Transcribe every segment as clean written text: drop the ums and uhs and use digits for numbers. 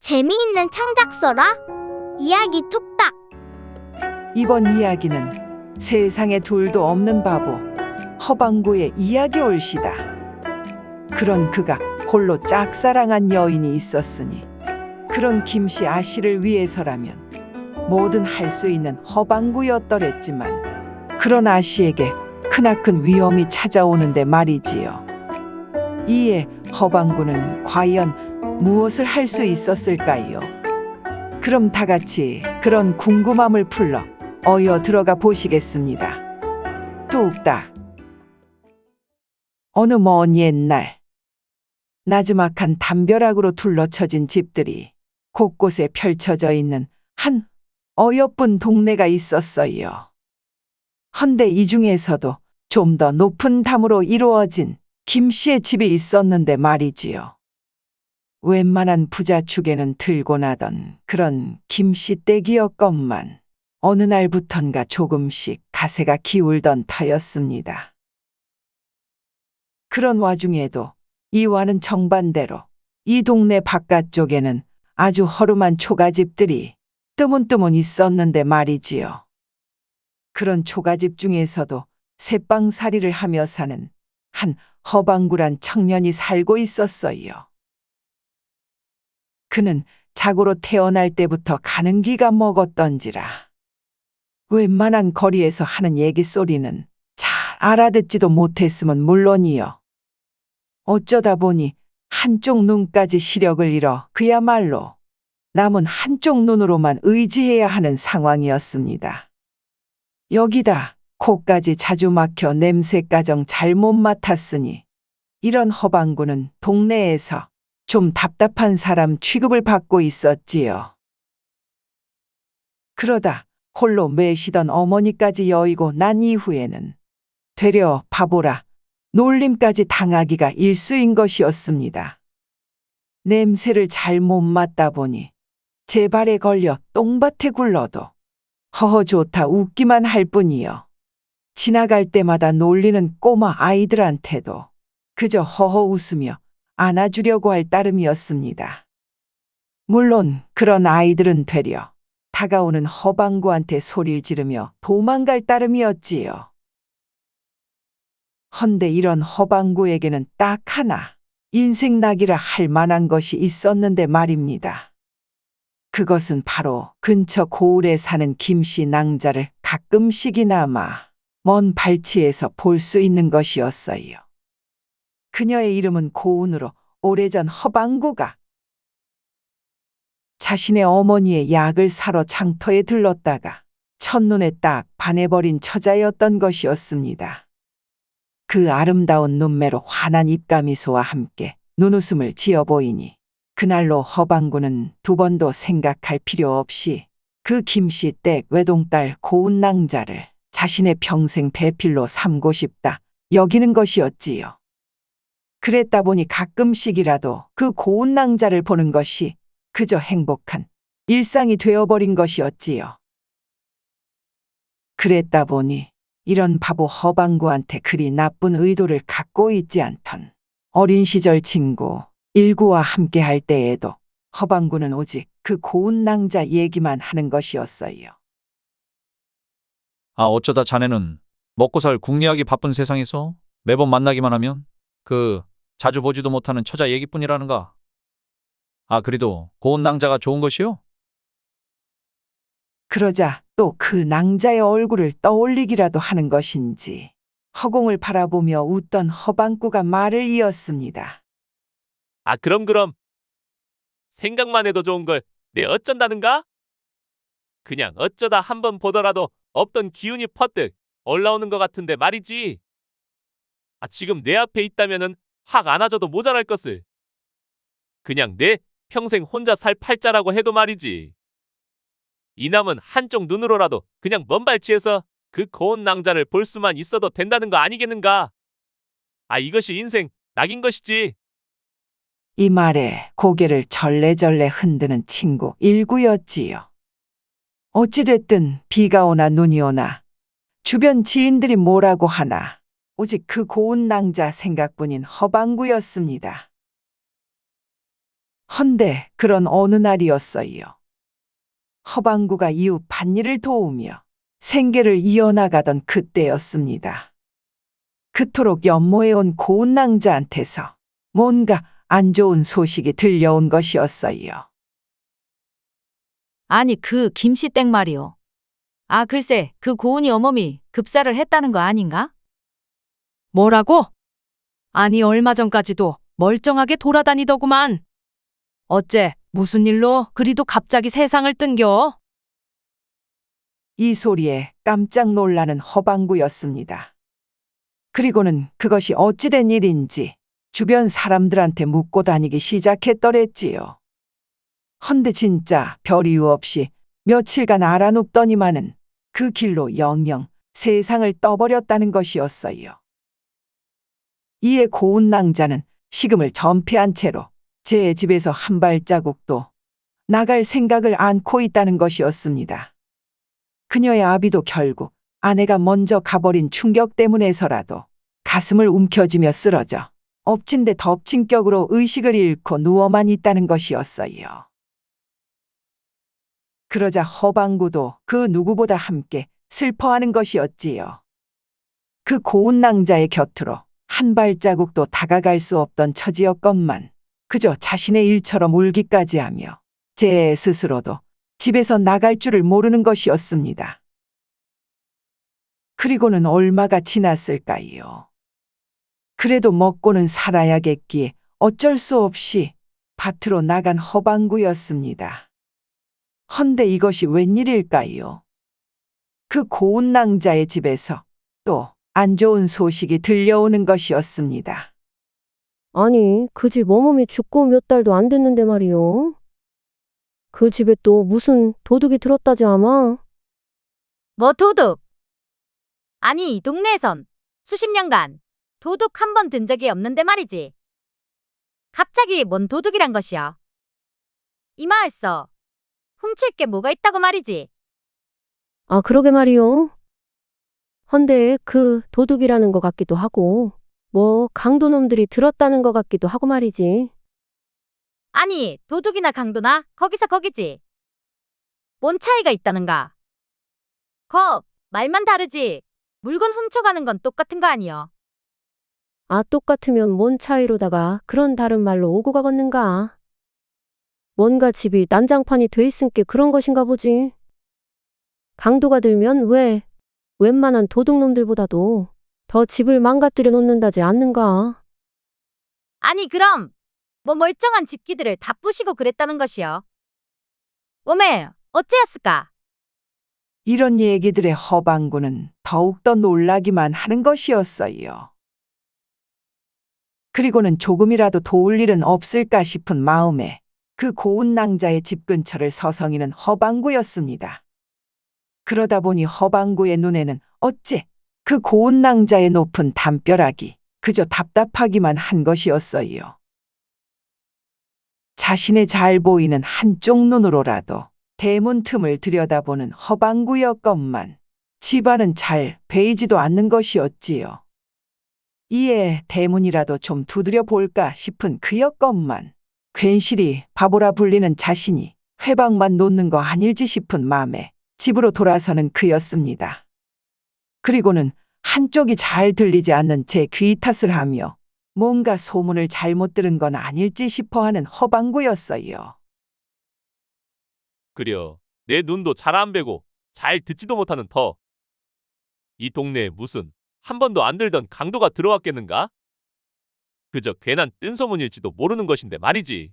재미있는 창작 써라. 이야기 뚝딱. 이번 이야기는 세상에 둘도 없는 바보 허방구의 이야기 올시다. 그런 그가 홀로 짝사랑한 여인이 있었으니 그런 김씨 아씨를 위해서라면 뭐든 할 수 있는 허방구였더랬지만 그런 아씨에게 크나큰 위험이 찾아오는데 말이지요. 이에 허방구는 과연 무엇을 할 수 있었을까요? 그럼 다 같이 그런 궁금함을 풀러 어여 들어가 보시겠습니다. 뚝딱. 어느 먼 옛날 나지막한 담벼락으로 둘러쳐진 집들이 곳곳에 펼쳐져 있는 한 어여쁜 동네가 있었어요. 헌데 이 중에서도 좀 더 높은 담으로 이루어진 김씨의 집이 있었는데 말이지요. 웬만한 부자축에는 들고 나던 그런 김씨 댁이었건만 어느 날부턴가 조금씩 가세가 기울던 터였습니다. 그런 와중에도 이와는 정반대로 이 동네 바깥쪽에는 아주 허름한 초가집들이 뜨문뜨문 있었는데 말이지요. 그런 초가집 중에서도 새빵살이를 하며 사는 한 허방구란 청년이 살고 있었어요. 그는 자고로 태어날 때부터 가는 기가 먹었던지라 웬만한 거리에서 하는 얘기 소리는 잘 알아듣지도 못했으면 물론이요. 어쩌다 보니 한쪽 눈까지 시력을 잃어 그야말로 남은 한쪽 눈으로만 의지해야 하는 상황이었습니다. 여기다 코까지 자주 막혀 냄새까정 잘못 맡았으니 이런 허방구는 동네에서 좀 답답한 사람 취급을 받고 있었지요. 그러다 홀로 매시던 어머니까지 여의고 난 이후에는 되려 바보라 놀림까지 당하기가 일쑤인 것이었습니다. 냄새를 잘못 맡다 보니 제 발에 걸려 똥밭에 굴러도 허허 좋다 웃기만 할 뿐이요. 지나갈 때마다 놀리는 꼬마 아이들한테도 그저 허허 웃으며 안아주려고 할 따름이었습니다. 물론 그런 아이들은 되려 다가오는 허방구한테 소리를 지르며 도망갈 따름이었지요. 헌데 이런 허방구에게는 딱 하나 인생낙이라 할 만한 것이 있었는데 말입니다. 그것은 바로 근처 고을에 사는 김씨 낭자를 가끔씩이나마 먼 발치에서 볼 수 있는 것이었어요. 그녀의 이름은 고운으로 오래전 허방구가 자신의 어머니의 약을 사러 장터에 들렀다가 첫눈에 딱 반해버린 처자였던 것이었습니다. 그 아름다운 눈매로 환한 입가미소와 함께 눈웃음을 지어 보이니 그날로 허방구는 두 번도 생각할 필요 없이 그 김씨 댁 외동딸 고운 낭자를 자신의 평생 배필로 삼고 싶다 여기는 것이었지요. 그랬다 보니 가끔씩이라도 그 고운 낭자를 보는 것이 그저 행복한 일상이 되어버린 것이었지요. 그랬다 보니 이런 바보 허방구한테 그리 나쁜 의도를 갖고 있지 않던 어린 시절 친구 일구와 함께 할 때에도 허방구는 오직 그 고운 낭자 얘기만 하는 것이었어요. 아, 어쩌다 자네는 먹고 살 궁리하기 바쁜 세상에서 매번 만나기만 하면 자주 보지도 못하는 처자 얘기뿐이라는가? 아, 그래도 고운 낭자가 좋은 것이요? 그러자 또 그 낭자의 얼굴을 떠올리기라도 하는 것인지 허공을 바라보며 웃던 허방구가 말을 이었습니다. 아, 그럼. 생각만 해도 좋은 걸 내 어쩐다는가? 그냥 어쩌다 한번 보더라도 없던 기운이 퍼뜩 올라오는 것 같은데 말이지. 아, 지금 내 앞에 있다면은 확 안아줘도 모자랄 것을. 그냥 내 평생 혼자 살 팔자라고 해도 말이지. 이 남은 한쪽 눈으로라도 그냥 먼 발치에서 그 고운 낭자를 볼 수만 있어도 된다는 거 아니겠는가? 아, 이것이 인생 낙인 것이지. 이 말에 고개를 절레절레 흔드는 친구 일구였지요. 어찌됐든 비가 오나 눈이 오나 주변 지인들이 뭐라고 하나 오직 그 고운 낭자 생각뿐인 허방구였습니다. 헌데 그런 어느 날이었어요. 허방구가 이웃 밭일을 도우며 생계를 이어나가던 그때였습니다. 그토록 연모해온 고운 낭자한테서 뭔가 안 좋은 소식이 들려온 것이었어요. 아니 그 김씨 댁 말이오. 아 글쎄 그 고은이 어머니 급사를 했다는 거 아닌가? 뭐라고? 아니 얼마 전까지도 멀쩡하게 돌아다니더구만. 어째 무슨 일로 그리도 갑자기 세상을 뜬겨? 이 소리에 깜짝 놀라는 허방구였습니다. 그리고는 그것이 어찌된 일인지 주변 사람들한테 묻고 다니기 시작했더랬지요. 헌데 진짜 별 이유 없이 며칠간 알아눕더니만은 그 길로 영영 세상을 떠버렸다는 것이었어요. 이에 고운 낭자는 식음을 전폐한 채로 제 집에서 한 발자국도 나갈 생각을 않고 있다는 것이었습니다. 그녀의 아비도 결국 아내가 먼저 가버린 충격 때문에서라도 가슴을 움켜쥐며 쓰러져 엎친 데 덮친 격으로 의식을 잃고 누워만 있다는 것이었어요. 그러자 허방구도 그 누구보다 함께 슬퍼하는 것이었지요. 그 고운 낭자의 곁으로 한 발자국도 다가갈 수 없던 처지였건만 그저 자신의 일처럼 울기까지 하며 제 스스로도 집에서 나갈 줄을 모르는 것이었습니다. 그리고는 얼마가 지났을까요? 그래도 먹고는 살아야겠기에 어쩔 수 없이 밭으로 나간 허방구였습니다. 헌데 이것이 웬일일까요? 그 고운 낭자의 집에서 또 안 좋은 소식이 들려오는 것이었습니다. 아니, 그 집 어머니 죽고 몇 달도 안 됐는데 말이요. 그 집에 또 무슨 도둑이 들었다지 아마? 뭐 도둑? 아니 이 동네에선 수십 년간 도둑 한 번 든 적이 없는데 말이지. 갑자기 뭔 도둑이란 것이야. 이 마을서 훔칠 게 뭐가 있다고 말이지. 아, 그러게 말이요. 헌데 그 도둑이라는 것 같기도 하고, 뭐 강도놈들이 들었다는 것 같기도 하고 말이지. 아니 도둑이나 강도나 거기서 거기지. 뭔 차이가 있다는가? 말만 다르지. 물건 훔쳐가는 건 똑같은 거 아니여. 아, 똑같으면 뭔 차이로다가 그런 다른 말로 오고 가겠는가? 뭔가 집이 난장판이 돼 있은께 그런 것인가 보지. 강도가 들면 왜 웬만한 도둑놈들보다도 더 집을 망가뜨려 놓는다지 않는가? 아니 그럼 뭐 멀쩡한 집기들을 다 부시고 그랬다는 것이여. 오메 어째였을까? 이런 얘기들의 허방구는 더욱더 놀라기만 하는 것이었어요. 그리고는 조금이라도 도울 일은 없을까 싶은 마음에 그 고운 낭자의 집 근처를 서성이는 허방구였습니다. 그러다 보니 허방구의 눈에는 어째 그 고운 낭자의 높은 담벼락이 그저 답답하기만 한 것이었어요. 자신의 잘 보이는 한쪽 눈으로라도 대문 틈을 들여다보는 허방구였건만 집안은 잘 베이지도 않는 것이었지요. 이에 대문이라도 좀 두드려 볼까 싶은 그였건만 괜시리 바보라 불리는 자신이 회방만 놓는 거 아닐지 싶은 마음에 집으로 돌아서는 그였습니다. 그리고는 한쪽이 잘 들리지 않는 제 귀 탓을 하며 뭔가 소문을 잘못 들은 건 아닐지 싶어하는 허방구였어요. 그려 내 눈도 잘 안 배고 잘 듣지도 못하는 터. 이 동네에 무슨 한 번도 안 들던 강도가 들어왔겠는가? 그저 괜한 뜬소문일지도 모르는 것인데 말이지.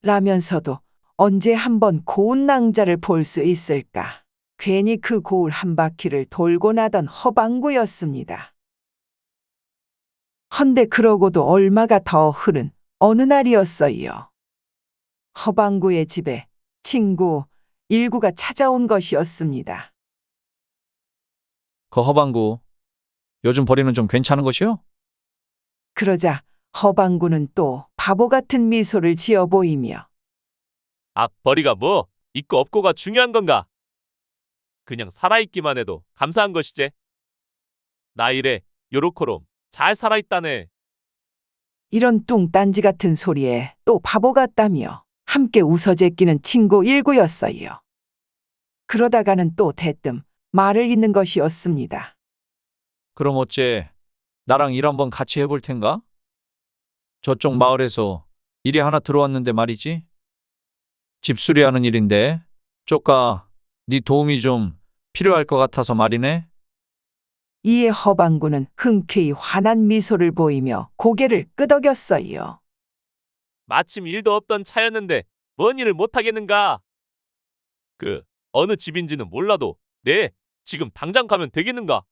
라면서도 언제 한번 고운 낭자를 볼 수 있을까? 괜히 그 고을 한 바퀴를 돌고 나던 허방구였습니다. 헌데 그러고도 얼마가 더 흐른 어느 날이었어요. 허방구의 집에 친구 일구가 찾아온 것이었습니다. 그 허방구 요즘 벌이는 좀 괜찮은 것이요? 그러자 허방구는 또 바보 같은 미소를 지어 보이며 벌이가 뭐 있고 없고가 중요한 건가? 그냥 살아있기만 해도 감사한 것이제. 나 이래 요렇게롬 잘 살아있다네. 이런 뚱딴지 같은 소리에 또 바보 같다며 함께 웃어 제끼는 친구 일구였어요. 그러다가는 또 대뜸 말을 잇는 것이었습니다. 그럼 어째 나랑 일 한번 같이 해볼 텐가? 저쪽 마을에서 일이 하나 들어왔는데 말이지. 집 수리하는 일인데 쪼까 네 도움이 좀 필요할 것 같아서 말이네. 이에 허방구는 흔쾌히 환한 미소를 보이며 고개를 끄덕였어요. 마침 일도 없던 차였는데 뭔 일을 못 하겠는가? 어느 집인지는 몰라도 네, 지금 당장 가면 되겠는가?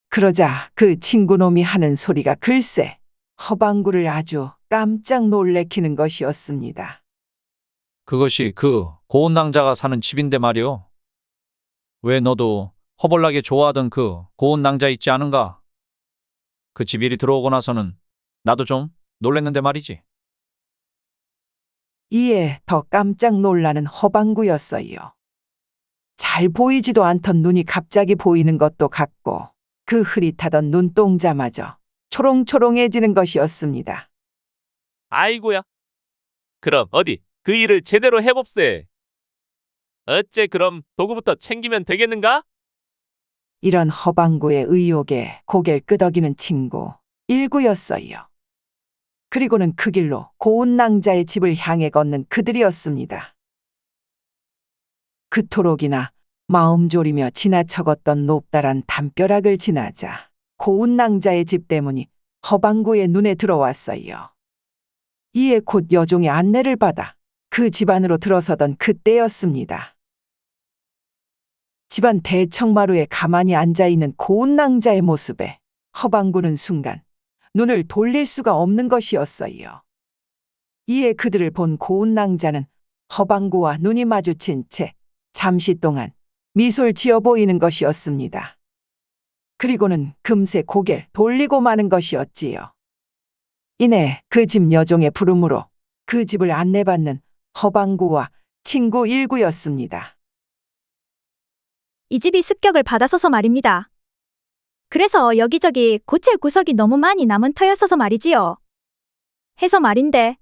그러자 그 친구놈이 하는 소리가 글쎄 허방구를 아주 깜짝 놀래키는 것이었습니다. 그것이 그 고운 낭자가 사는 집인데 말이오. 왜 너도 허벌나게 좋아하던 그 고운 낭자 있지 않은가? 그 집 일이 들어오고 나서는 나도 좀 놀랬는데 말이지. 이에 더 깜짝 놀라는 허방구였어요. 잘 보이지도 않던 눈이 갑자기 보이는 것도 같고 그 흐릿하던 눈동자마저 초롱초롱해지는 것이었습니다. 아이고야. 그럼 어디 그 일을 제대로 해봅세. 어째 그럼 도구부터 챙기면 되겠는가? 이런 허방구의 의욕에 고개를 끄덕이는 친구 일구였어요. 그리고는 그 길로 고운 낭자의 집을 향해 걷는 그들이었습니다. 그토록이나 마음 졸이며 지나쳐 걷던 높다란 담벼락을 지나자 고운 낭자의 집 대문이 허방구의 눈에 들어왔어요. 이에 곧 여종의 안내를 받아 그 집 안으로 들어서던 그때였습니다. 집안 대청마루에 가만히 앉아있는 고운 낭자의 모습에 허방구는 순간 눈을 돌릴 수가 없는 것이었어요. 이에 그들을 본 고운 낭자는 허방구와 눈이 마주친 채 잠시 동안 미소를 지어 보이는 것이었습니다. 그리고는 금세 고개를 돌리고 마는 것이었지요. 이내 그 집 여종의 부름으로 그 집을 안내받는 허방구와 친구 일구였습니다. 이 집이 습격을 받아서서 말입니다. 그래서 여기저기 고칠 구석이 너무 많이 남은 터였어서 말이지요. 해서 말인데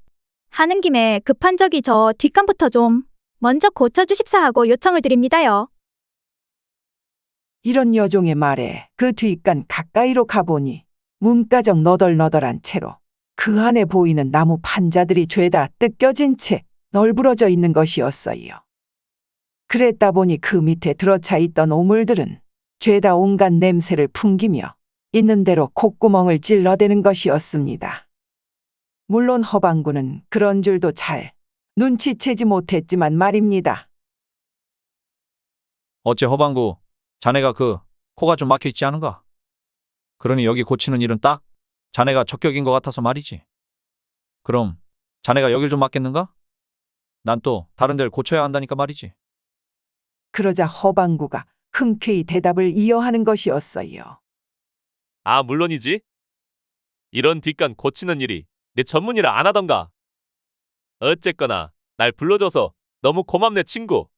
하는 김에 급한 적이 저 뒷간부터 좀 먼저 고쳐주십사 하고 요청을 드립니다요. 이런 여종의 말에 그 뒷간 가까이로 가보니 문가적 너덜너덜한 채로 그 안에 보이는 나무 판자들이 죄다 뜯겨진 채 널브러져 있는 것이었어요. 그랬다 보니 그 밑에 들어차 있던 오물들은 죄다 온갖 냄새를 풍기며 있는 대로 콧구멍을 찔러대는 것이었습니다. 물론 허방구는 그런 줄도 잘 눈치채지 못했지만 말입니다. 어째 허방구, 자네가 그 코가 좀 막혀 있지 않은가? 그러니 여기 고치는 일은 딱 자네가 적격인 것 같아서 말이지. 그럼 자네가 여길 좀 맡겠는가? 난 또 다른 데를 고쳐야 한다니까 말이지. 그러자 허방구가 흔쾌히 대답을 이어하는 것이었어요. 아, 물론이지. 이런 뒷간 고치는 일이 내 전문이라 안 하던가. 어쨌거나 날 불러줘서 너무 고맙네 친구.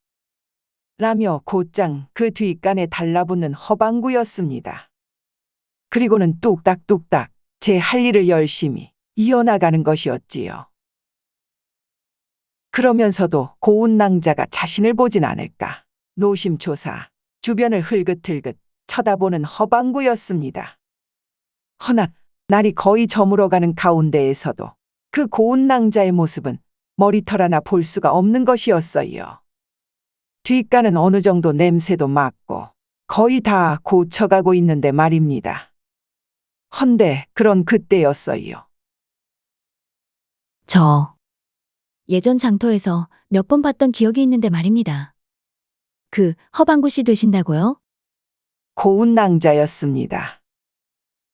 라며 곧장 그 뒷간에 달라붙는 허방구였습니다. 그리고는 뚝딱뚝딱 제 할 일을 열심히 이어나가는 것이었지요. 그러면서도 고운 낭자가 자신을 보진 않을까 노심초사 주변을 흘긋흘긋 쳐다보는 허방구였습니다. 허나 날이 거의 저물어가는 가운데에서도 그 고운 낭자의 모습은 머리털 하나 볼 수가 없는 것이었어요. 뒷간은 어느 정도 냄새도 맡고 거의 다 고쳐가고 있는데 말입니다. 헌데 그런 그때였어요. 저 예전 장터에서 몇 번 봤던 기억이 있는데 말입니다. 그 허방구 씨 되신다고요? 고운 낭자였습니다.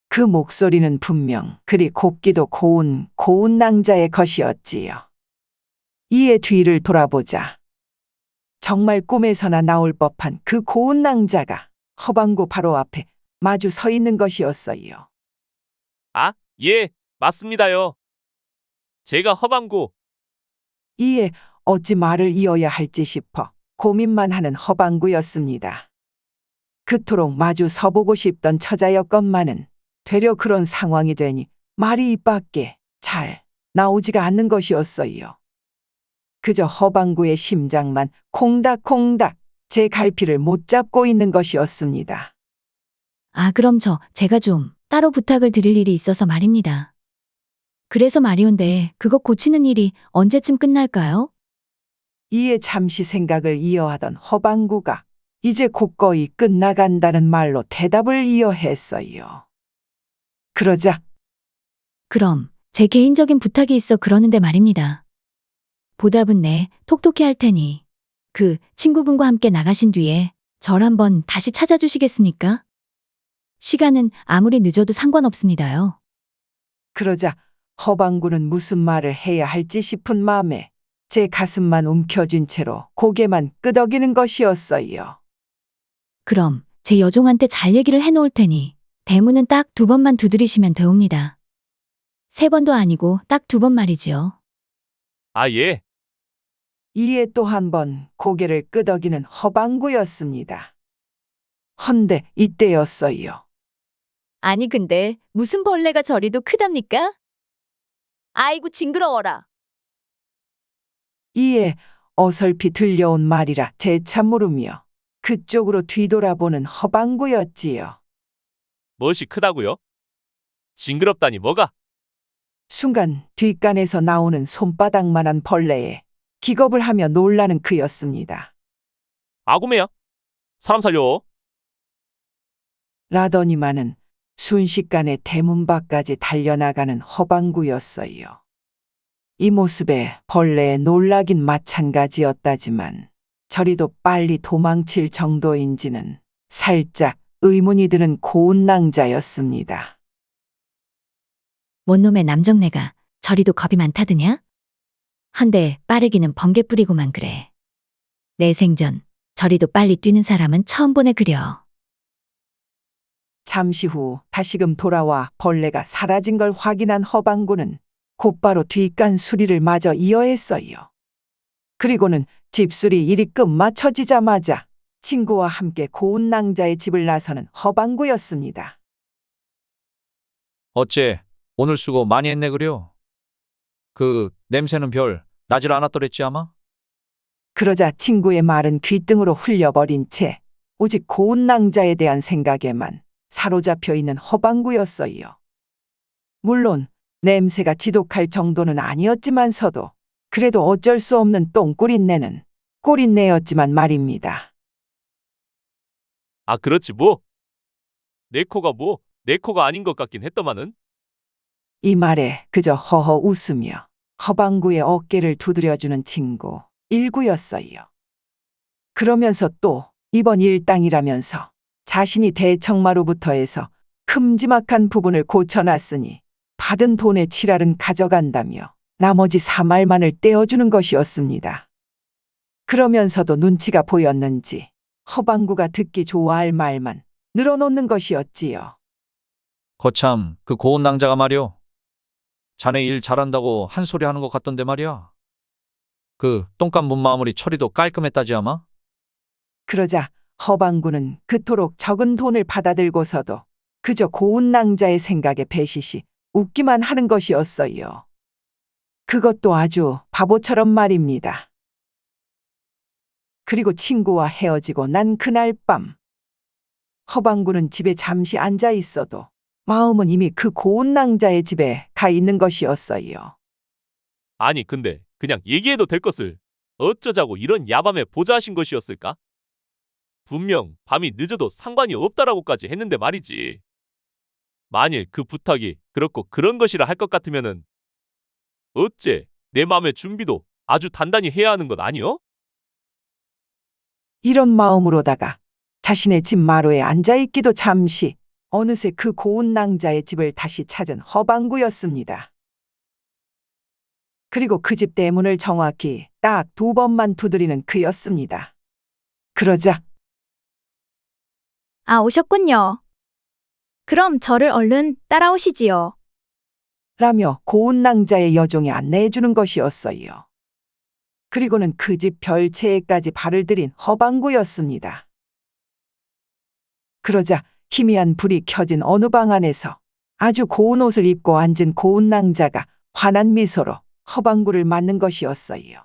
그 목소리는 분명 그리 곱기도 고운 낭자의 것이었지요. 이에 뒤를 돌아보자 정말 꿈에서나 나올 법한 그 고운 낭자가 허방구 바로 앞에 마주 서 있는 것이었어요. 아, 예, 맞습니다요. 제가 허방구. 이에 어찌 말을 이어야 할지 싶어 고민만 하는 허방구였습니다. 그토록 마주 서보고 싶던 처자였건만은 되려 그런 상황이 되니 말이 입 밖에 잘 나오지가 않는 것이었어요. 그저 허방구의 심장만 콩닥콩닥 제 갈피를 못 잡고 있는 것이었습니다. 아, 그럼 제가 좀 따로 부탁을 드릴 일이 있어서 말입니다. 그래서 말이온데 그거 고치는 일이 언제쯤 끝날까요? 이에 잠시 생각을 이어하던 허방구가 이제 곧거의 끝나간다는 말로 대답을 이어했어요. 그러자 그럼 제 개인적인 부탁이 있어 그러는데 말입니다. 보답은 톡톡히 할 테니 그 친구분과 함께 나가신 뒤에 절 한번 다시 찾아주시겠습니까? 시간은 아무리 늦어도 상관없습니다요. 그러자 허방구는 무슨 말을 해야 할지 싶은 마음에 제 가슴만 움켜쥔 채로 고개만 끄덕이는 것이었어요. 그럼 제 여종한테 잘 얘기를 해놓을 테니 대문은 딱 2번만 두드리시면 되옵니다. 3번도 아니고 딱 2번 말이지요. 아, 예. 이에 또 한 번 고개를 끄덕이는 허방구였습니다. 헌데 이때였어요. 아니 근데 무슨 벌레가 저리도 크답니까? 아이고 징그러워라. 이에 어설피 들려온 말이라 재차 물으며 그쪽으로 뒤돌아보는 허방구였지요. 무엇이 크다고요? 징그럽다니 뭐가? 순간 뒷간에서 나오는 손바닥만한 벌레에 기겁을 하며 놀라는 그였습니다. 아구매야. 사람 살려. 라더니만은 순식간에 대문 밖까지 달려나가는 허방구였어요. 이 모습에 벌레에 놀라긴 마찬가지였다지만 저리도 빨리 도망칠 정도인지는 살짝 의문이 드는 고운 낭자였습니다. 뭔 놈의 남정네가 저리도 겁이 많다드냐? 한데 빠르기는 번개 뿌리고만 그래. 내 생전 저리도 빨리 뛰는 사람은 처음 보네 그려. 잠시 후 다시금 돌아와 벌레가 사라진 걸 확인한 허방구는 곧바로 뒷간 수리를 마저 이어했어요. 그리고는 집수리 일이 끝마쳐지자마자 친구와 함께 고운 낭자의 집을 나서는 허방구였습니다. 어째 오늘 수고 많이 했네 그려. 그 냄새는 별 나질 않았더랬지 아마? 그러자 친구의 말은 귓등으로 흘려버린 채 오직 고운 낭자에 대한 생각에만 사로잡혀 있는 허방구였어요. 물론 냄새가 지독할 정도는 아니었지만서도 그래도 어쩔 수 없는 똥꼬린내는 꼬린내였지만 말입니다. 아, 그렇지 뭐. 내 코가 아닌 것 같긴 했더만은. 이 말에 그저 허허 웃으며 허방구의 어깨를 두드려주는 친구 일구였어요. 그러면서 또 이번 일당이라면서 자신이 대청마루부터 해서 큼지막한 부분을 고쳐놨으니 받은 돈의 7알은 가져간다며 나머지 3알만을 떼어주는 것이었습니다. 그러면서도 눈치가 보였는지 허방구가 듣기 좋아할 말만 늘어놓는 것이었지요. 거참 그 고운 낭자가 말이오. 자네 일 잘한다고 한 소리 하는 것 같던데 말이야. 그 똥감 문마무리 처리도 깔끔했다지 아마? 그러자 허방구는 그토록 적은 돈을 받아들고서도 그저 고운 낭자의 생각에 배시시 웃기만 하는 것이었어요. 그것도 아주 바보처럼 말입니다. 그리고 친구와 헤어지고 난 그날 밤 허방구는 집에 잠시 앉아 있어도 마음은 이미 그 고운 낭자의 집에 가 있는 것이었어요. 아니 근데 그냥 얘기해도 될 것을 어쩌자고 이런 야밤에 보자하신 것이었을까? 분명 밤이 늦어도 상관이 없다라고까지 했는데 말이지. 만일 그 부탁이 그렇고 그런 것이라 할 것 같으면은 어째 내 마음의 준비도 아주 단단히 해야 하는 것 아니여? 이런 마음으로다가 자신의 집 마루에 앉아있기도 잠시 어느새 그 고운 낭자의 집을 다시 찾은 허방구였습니다. 그리고 그 집 대문을 정확히 딱 2번만 두드리는 그였습니다. 그러자 아, 오셨군요. 그럼 저를 얼른 따라오시지요. 라며 고운 낭자의 여종이 안내해 주는 것이었어요. 그리고는 그 집 별채에까지 발을 들인 허방구였습니다. 그러자 희미한 불이 켜진 어느 방 안에서 아주 고운 옷을 입고 앉은 고운 낭자가 환한 미소로 허방구를 맞는 것이었어요.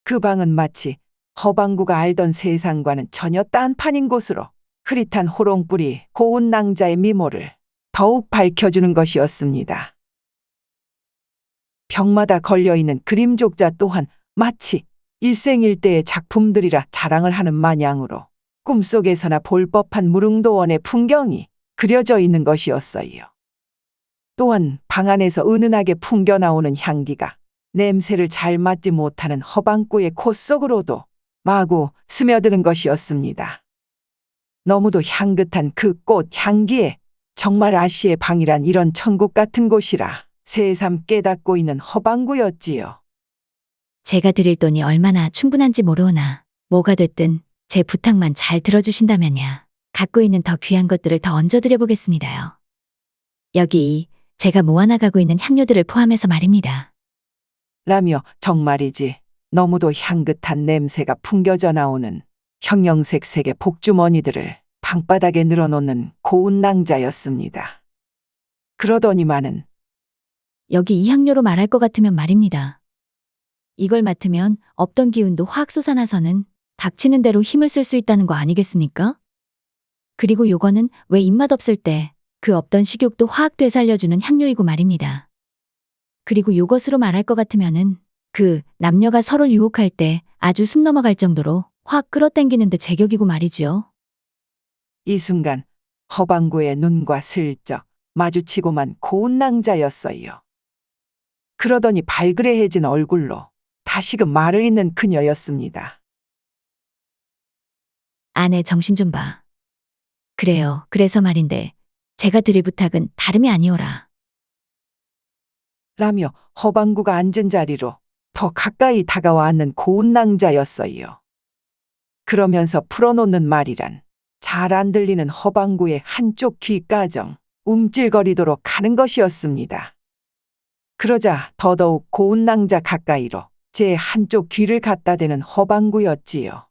그 방은 마치 허방구가 알던 세상과는 전혀 딴판인 곳으로 흐릿한 호롱불이 고운 낭자의 미모를 더욱 밝혀주는 것이었습니다. 벽마다 걸려있는 그림족자 또한 마치 일생일대의 작품들이라 자랑을 하는 마냥으로 꿈속에서나 볼 법한 무릉도원의 풍경이 그려져 있는 것이었어요. 또한 방 안에서 은은하게 풍겨나오는 향기가 냄새를 잘 맡지 못하는 허방구의 코 속으로도 마구 스며드는 것이었습니다. 너무도 향긋한 그 꽃 향기에 정말 아씨의 방이란 이런 천국 같은 곳이라 새삼 깨닫고 있는 허방구였지요. 제가 드릴 돈이 얼마나 충분한지 모르오나 뭐가 됐든 제 부탁만 잘 들어주신다면야 갖고 있는 더 귀한 것들을 더 얹어드려 보겠습니다요. 여기 제가 모아나가고 있는 향료들을 포함해서 말입니다. 라며 정말이지 너무도 향긋한 냄새가 풍겨져 나오는 형형색색의 복주머니들을 방바닥에 늘어놓는 고운 낭자였습니다. 그러더니만은 여기 이 향료로 말할 것 같으면 말입니다. 이걸 맡으면 없던 기운도 확 솟아나서는 닥치는 대로 힘을 쓸 수 있다는 거 아니겠습니까? 그리고 요거는 왜 입맛 없을 때 그 없던 식욕도 확 되살려주는 향료이고 말입니다. 그리고 요것으로 말할 것 같으면은 그 남녀가 서로를 유혹할 때 아주 숨 넘어갈 정도로 확 끌어당기는데 제격이고 말이지요. 이 순간 허방구의 눈과 슬쩍 마주치고만 고운 낭자였어요. 그러더니 발그레해진 얼굴로 다시금 말을 잇는 그녀였습니다. 아내 정신 좀 봐. 그래요. 그래서 말인데 제가 드릴 부탁은 다름이 아니오라. 라며 허방구가 앉은 자리로 더 가까이 다가와 앉는 고운 낭자였어요. 그러면서 풀어놓는 말이란 잘 안 들리는 허방구의 한쪽 귀가정 움찔거리도록 하는 것이었습니다. 그러자 더더욱 고운 낭자 가까이로 제 한쪽 귀를 갖다 대는 허방구였지요.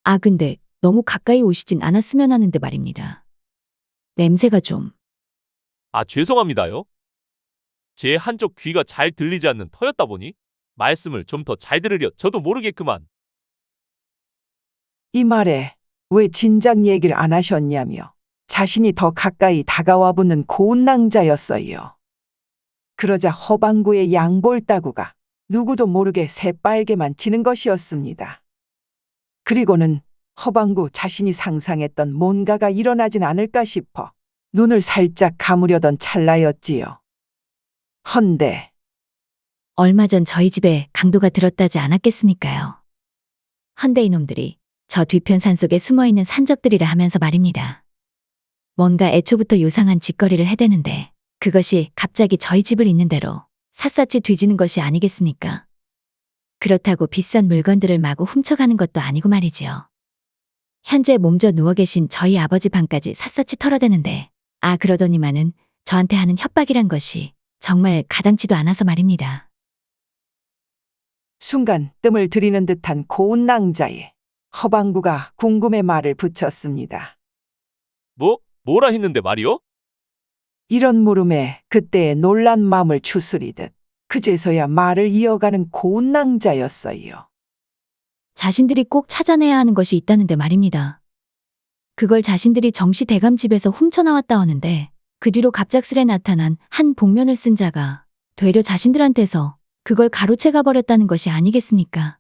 아 근데 너무 가까이 오시진 않았으면 하는데 말입니다. 냄새가 좀. 아, 죄송합니다요. 제 한쪽 귀가 잘 들리지 않는 터였다 보니 말씀을 좀 더 잘 들으려 저도 모르겠구만. 이 말에 왜 진작 얘기를 안 하셨냐며 자신이 더 가까이 다가와 붙는 고운 낭자였어요. 그러자 허방구의 양볼따구가 누구도 모르게 새빨개만 지는 것이었습니다. 그리고는 허방구 자신이 상상했던 뭔가가 일어나진 않을까 싶어 눈을 살짝 감으려던 찰나였지요. 헌데 얼마 전 저희 집에 강도가 들었다지 않았겠습니까요? 헌데 이놈들이 저 뒤편 산속에 숨어있는 산적들이라 하면서 말입니다. 뭔가 애초부터 요상한 짓거리를 해대는데 그것이 갑자기 저희 집을 있는 대로 샅샅이 뒤지는 것이 아니겠습니까? 그렇다고 비싼 물건들을 마구 훔쳐가는 것도 아니고 말이지요. 현재 몸져 누워 계신 저희 아버지 방까지 샅샅이 털어대는데 그러더니만은 저한테 하는 협박이란 것이 정말 가당치도 않아서 말입니다. 순간 뜸을 들이는 듯한 고운 낭자에 허방구가 궁금해 말을 붙였습니다. 뭐라 했는데 말이요? 이런 물음에 그때의 놀란 마음을 추스리듯 그제서야 말을 이어가는 고운 낭자였어요. 자신들이 꼭 찾아내야 하는 것이 있다는데 말입니다. 그걸 자신들이 정시 대감 집에서 훔쳐나왔다 하는데 그 뒤로 갑작스레 나타난 한 복면을 쓴 자가 되려 자신들한테서 그걸 가로채가 버렸다는 것이 아니겠습니까?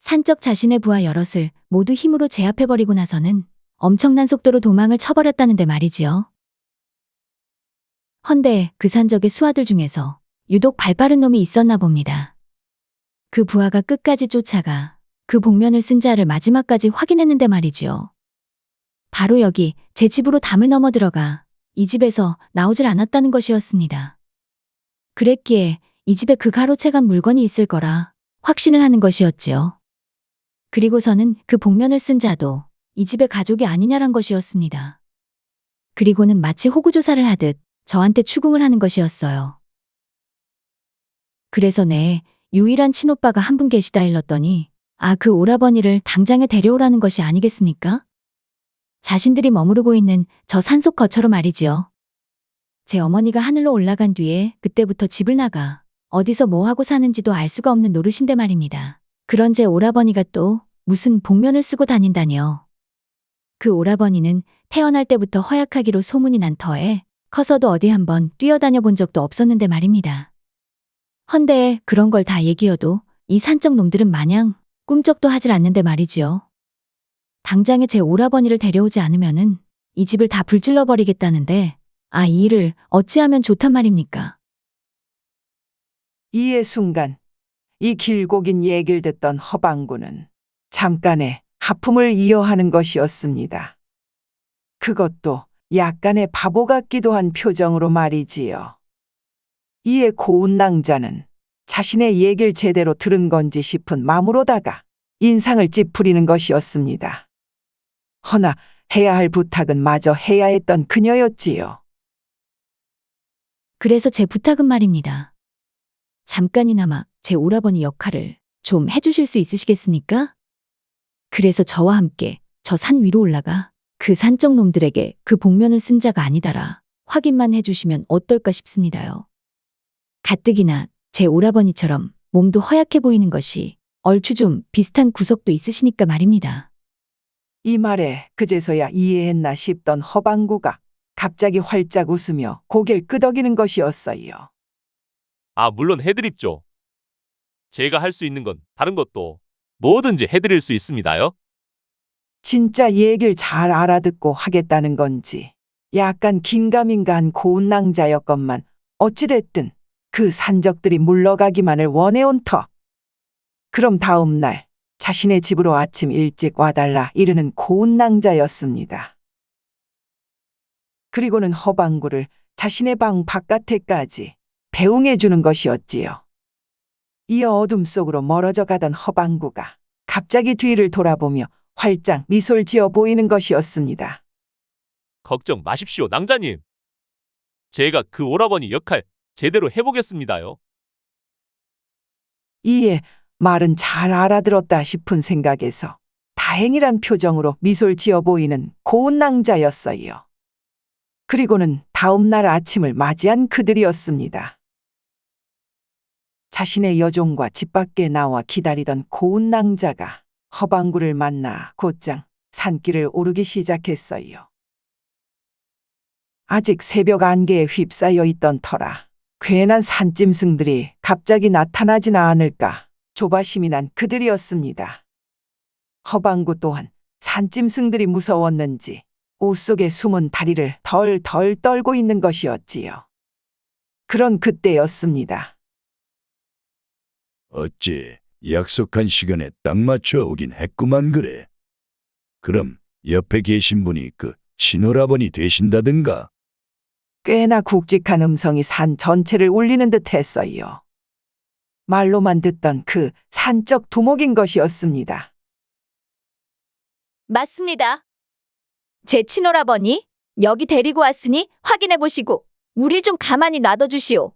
산적 자신의 부하 여럿을 모두 힘으로 제압해버리고 나서는 엄청난 속도로 도망을 쳐버렸다는데 말이지요. 헌데 그 산적의 수하들 중에서 유독 발빠른 놈이 있었나 봅니다. 그 부하가 끝까지 쫓아가 그 복면을 쓴 자를 마지막까지 확인했는데 말이지요. 바로 여기 제 집으로 담을 넘어 들어가 이 집에서 나오질 않았다는 것이었습니다. 그랬기에 이 집에 그 가로채간 물건이 있을 거라 확신을 하는 것이었지요. 그리고서는 그 복면을 쓴 자도 이 집의 가족이 아니냐란 것이었습니다. 그리고는 마치 호구조사를 하듯 저한테 추궁을 하는 것이었어요. 그래서 내 유일한 친오빠가 한 분 계시다 일렀더니 그 오라버니를 당장에 데려오라는 것이 아니겠습니까? 자신들이 머무르고 있는 저 산속 거처로 말이지요. 제 어머니가 하늘로 올라간 뒤에 그때부터 집을 나가 어디서 뭐 하고 사는지도 알 수가 없는 노릇인데 말입니다. 그런 제 오라버니가 또 무슨 복면을 쓰고 다닌다니요. 그 오라버니는 태어날 때부터 허약하기로 소문이 난 터에 커서도 어디 한번 뛰어다녀 본 적도 없었는데 말입니다. 헌데 그런 걸 다 얘기여도 이 산적 놈들은 마냥 꿈쩍도 하질 않는데 말이지요. 당장에 제 오라버니를 데려오지 않으면은 이 집을 다 불질러 버리겠다는데 이 일을 어찌하면 좋단 말입니까? 이에 순간 이 길고 긴 얘기를 듣던 허방구는 잠깐의 하품을 이어하는 것이었습니다. 그것도 약간의 바보 같기도 한 표정으로 말이지요. 이에 고운 낭자는 자신의 얘기를 제대로 들은 건지 싶은 마음으로다가 인상을 찌푸리는 것이었습니다. 허나 해야 할 부탁은 마저 해야 했던 그녀였지요. 그래서 제 부탁은 말입니다. 잠깐이나마 제 오라버니 역할을 좀 해주실 수 있으시겠습니까? 그래서 저와 함께 저 산 위로 올라가 그 산적 놈들에게 그 복면을 쓴 자가 아니다라 확인만 해주시면 어떨까 싶습니다요. 가뜩이나 제 오라버니처럼 몸도 허약해 보이는 것이 얼추 좀 비슷한 구석도 있으시니까 말입니다. 이 말에 그제서야 이해했나 싶던 허방구가 갑자기 활짝 웃으며 고개를 끄덕이는 것이었어요. 물론 해드립죠. 제가 할 수 있는 건 다른 것도 뭐든지 해드릴 수 있습니다요. 진짜 얘기를 잘 알아듣고 하겠다는 건지 약간 긴가민가한 고운 낭자였건만 어찌됐든 그 산적들이 물러가기만을 원해온 터. 그럼 다음 날 자신의 집으로 아침 일찍 와달라 이르는 고운 낭자였습니다. 그리고는 허방구를 자신의 방 바깥에까지 배웅해 주는 것이었지요. 이어 어둠 속으로 멀어져 가던 허방구가 갑자기 뒤를 돌아보며 활짝 미소를 지어 보이는 것이었습니다. 걱정 마십시오, 낭자님. 제가 그 오라버니 역할 제대로 해보겠습니다요. 이에 말은 잘 알아들었다 싶은 생각에서 다행이란 표정으로 미소를 지어 보이는 고운 낭자였어요. 그리고는 다음 날 아침을 맞이한 그들이었습니다. 자신의 여종과 집 밖에 나와 기다리던 고운 낭자가 허방구를 만나 곧장 산길을 오르기 시작했어요. 아직 새벽 안개에 휩싸여 있던 터라 괜한 산짐승들이 갑자기 나타나지는 않을까 조바심이 난 그들이었습니다. 허방구 또한 산짐승들이 무서웠는지 옷 속에 숨은 다리를 덜덜 떨고 있는 것이었지요. 그런 그때였습니다. 어째 약속한 시간에 딱 맞춰 오긴 했구만 그래. 그럼 옆에 계신 분이 그 친오라버니 되신다든가? 꽤나 굵직한 음성이 산 전체를 울리는 듯 했어요. 말로만 듣던 그 산적 두목인 것이었습니다. 맞습니다. 제 친오라버니 여기 데리고 왔으니 확인해 보시고 우릴 좀 가만히 놔둬주시오.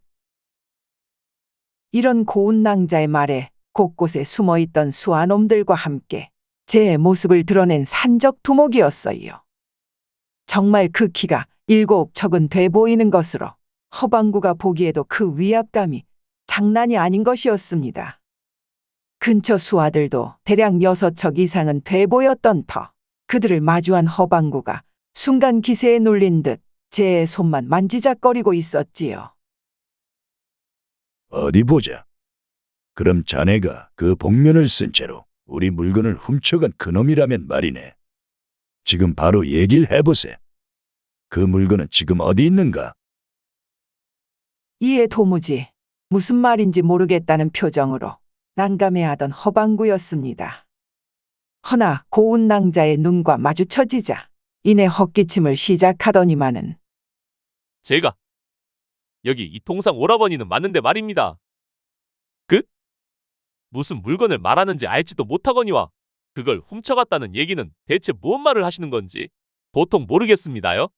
이런 고운 낭자의 말에 곳곳에 숨어있던 수아놈들과 함께 제 모습을 드러낸 산적 두목이었어요. 정말 그 키가 7척은 돼 보이는 것으로 허방구가 보기에도 그 위압감이 장난이 아닌 것이었습니다. 근처 수아들도 대략 6척 이상은 돼 보였던 터 그들을 마주한 허방구가 순간 기세에 눌린 듯 제 손만 만지작거리고 있었지요. 어디 보자. 그럼 자네가 그 복면을 쓴 채로 우리 물건을 훔쳐간 그놈이라면 말이네. 지금 바로 얘기를 해보세. 그 물건은 지금 어디 있는가? 이에 도무지 무슨 말인지 모르겠다는 표정으로 난감해하던 허방구였습니다. 허나 고운 낭자의 눈과 마주쳐지자 이내 헛기침을 시작하더니만은 제가 여기 이 통상 오라버니는 맞는데 말입니다. 무슨 물건을 말하는지 알지도 못하거니와 그걸 훔쳐갔다는 얘기는 대체 무슨 말을 하시는 건지 도통 모르겠습니다요.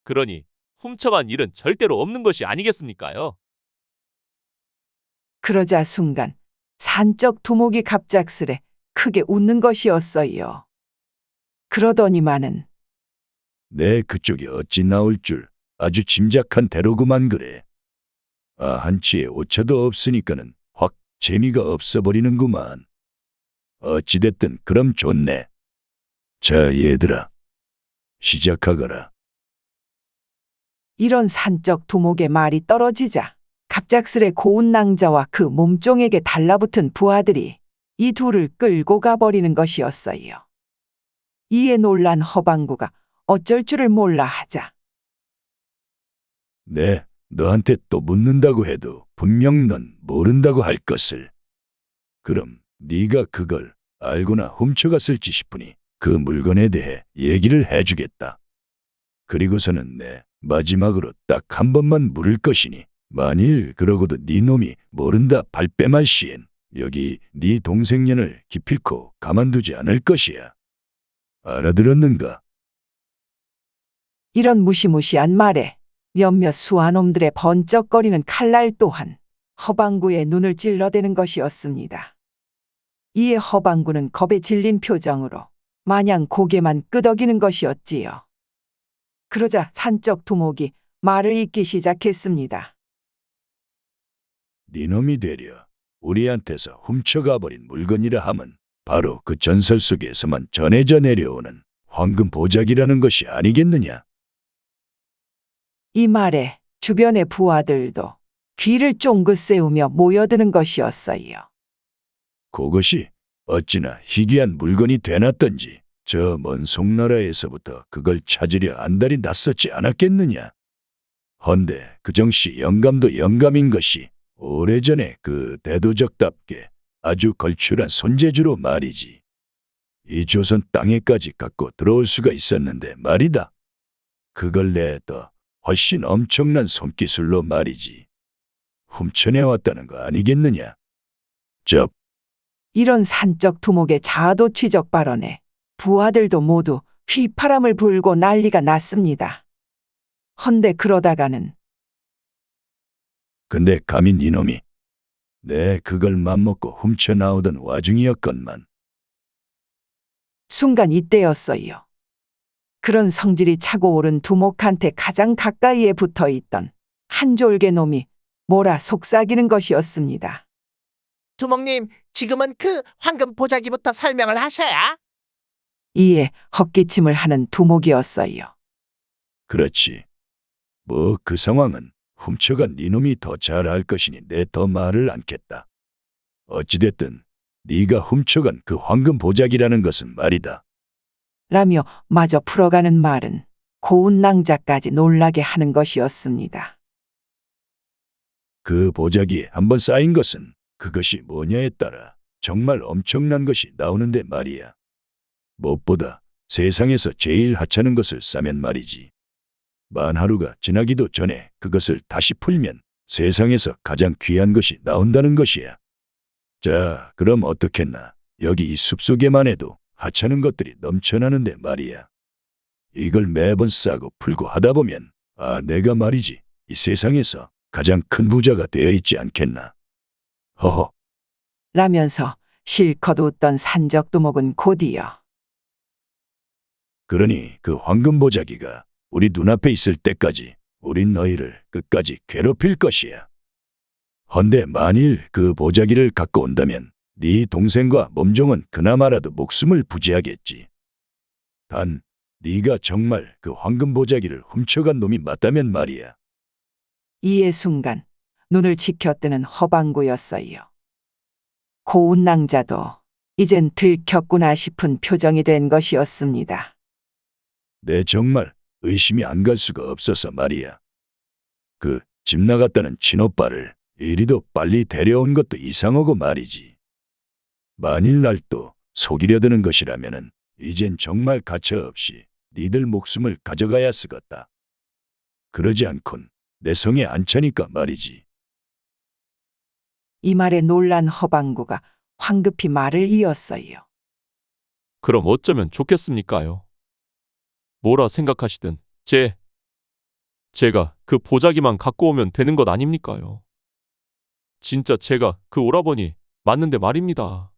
그러니 훔쳐간 일은 절대로 없는 것이 아니겠습니까요? 그러자 순간 산적 두목이 갑작스레 크게 웃는 것이었어요. 그러더니만은 내 그쪽이 어찌 나올 줄 아주 짐작한 대로구만 그래. 아, 한치의 오차도 없으니까는 확 재미가 없어버리는구만. 어찌됐든 그럼 좋네. 자, 얘들아. 시작하거라. 이런 산적 두목의 말이 떨어지자 갑작스레 고운 낭자와 그 몸종에게 달라붙은 부하들이 이 둘을 끌고 가버리는 것이었어요. 이에 놀란 허방구가 어쩔 줄을 몰라 하자 네, 너한테 또 묻는다고 해도 분명 넌 모른다고 할 것을. 그럼 네가 그걸 알고나 훔쳐갔을지 싶으니 그 물건에 대해 얘기를 해주겠다. 그리고서는 내 마지막으로 딱 한 번만 물을 것이니 만일 그러고도 네 놈이 모른다 발뺌할 시엔 여기 네 동생년을 기필코 가만두지 않을 것이야. 알아들었는가? 이런 무시무시한 말에 몇몇 수하놈들의 번쩍거리는 칼날 또한 허방구의 눈을 찔러대는 것이었습니다. 이에 허방구는 겁에 질린 표정으로 마냥 고개만 끄덕이는 것이었지요. 그러자 산적 두목이 말을 잇기 시작했습니다. 네 놈이 되려 우리한테서 훔쳐가버린 물건이라 함은 바로 그 전설 속에서만 전해져 내려오는 황금 보자기라는 것이 아니겠느냐? 이 말에 주변의 부하들도 귀를 쫑긋 세우며 모여드는 것이었어요. 그것이 어찌나 희귀한 물건이 되놨던지 저 먼 송나라에서부터 그걸 찾으려 안달이 났었지 않았겠느냐? 헌데 그 정씨 영감도 영감인 것이 오래전에 그 대도적답게 아주 걸출한 손재주로 말이지. 이 조선 땅에까지 갖고 들어올 수가 있었는데 말이다. 그걸 내더 훨씬 엄청난 손기술로 말이지. 훔쳐내왔다는 거 아니겠느냐? 이런 산적 두목의 자아도취적 발언에 부하들도 모두 휘파람을 불고 난리가 났습니다. 헌데 그러다가는 근데 감히 니놈이 내 그걸 맘먹고 훔쳐나오던 와중이었건만. 순간 이때였어요. 그런 성질이 차고 오른 두목한테 가장 가까이에 붙어있던 한 졸개 놈이 몰아 속삭이는 것이었습니다. 두목님, 지금은 그 황금 보자기부터 설명을 하셔야. 이에 헛기침을 하는 두목이었어요. 그렇지. 뭐 그 상황은 훔쳐간 니놈이 더 잘 알 것이니 내 더 말을 않겠다. 어찌됐든 네가 훔쳐간 그 황금 보자기라는 것은 말이다. 라며 마저 풀어가는 말은 고운 낭자까지 놀라게 하는 것이었습니다. 그 보자기에 한번 쌓인 것은 그것이 뭐냐에 따라 정말 엄청난 것이 나오는데 말이야. 무엇보다 세상에서 제일 하찮은 것을 싸면 말이지. 만 하루가 지나기도 전에 그것을 다시 풀면 세상에서 가장 귀한 것이 나온다는 것이야. 자, 그럼 어떻겠나. 여기 이 숲속에만 해도 하찮은 것들이 넘쳐나는데 말이야. 이걸 매번 싸고 풀고 하다 보면 내가 말이지 이 세상에서 가장 큰 부자가 되어 있지 않겠나. 허허. 라면서 실컷 웃던 산적두목은 곧이어 그러니 그 황금 보자기가 우리 눈앞에 있을 때까지 우린 너희를 끝까지 괴롭힐 것이야. 헌데 만일 그 보자기를 갖고 온다면 네 동생과 몸종은 그나마라도 목숨을 부지하겠지. 단 네가 정말 그 황금 보자기를 훔쳐간 놈이 맞다면 말이야. 이에 순간 눈을 치켜뜨는 허방구였어요. 고운 낭자도 이젠 들켰구나 싶은 표정이 된 것이었습니다. 내 정말 의심이 안 갈 수가 없어서 말이야. 그 집 나갔다는 친오빠를 이리도 빨리 데려온 것도 이상하고 말이지. 만일 날 또 속이려 드는 것이라면은 이젠 정말 가차없이 니들 목숨을 가져가야 쓰겄다. 그러지 않곤 내 성에 안 차니까 말이지. 이 말에 놀란 허방구가 황급히 말을 이었어요. 그럼 어쩌면 좋겠습니까요? 뭐라 생각하시든 제가 그 보자기만 갖고 오면 되는 것 아닙니까요? 진짜 제가 그 오라버니 맞는데 말입니다.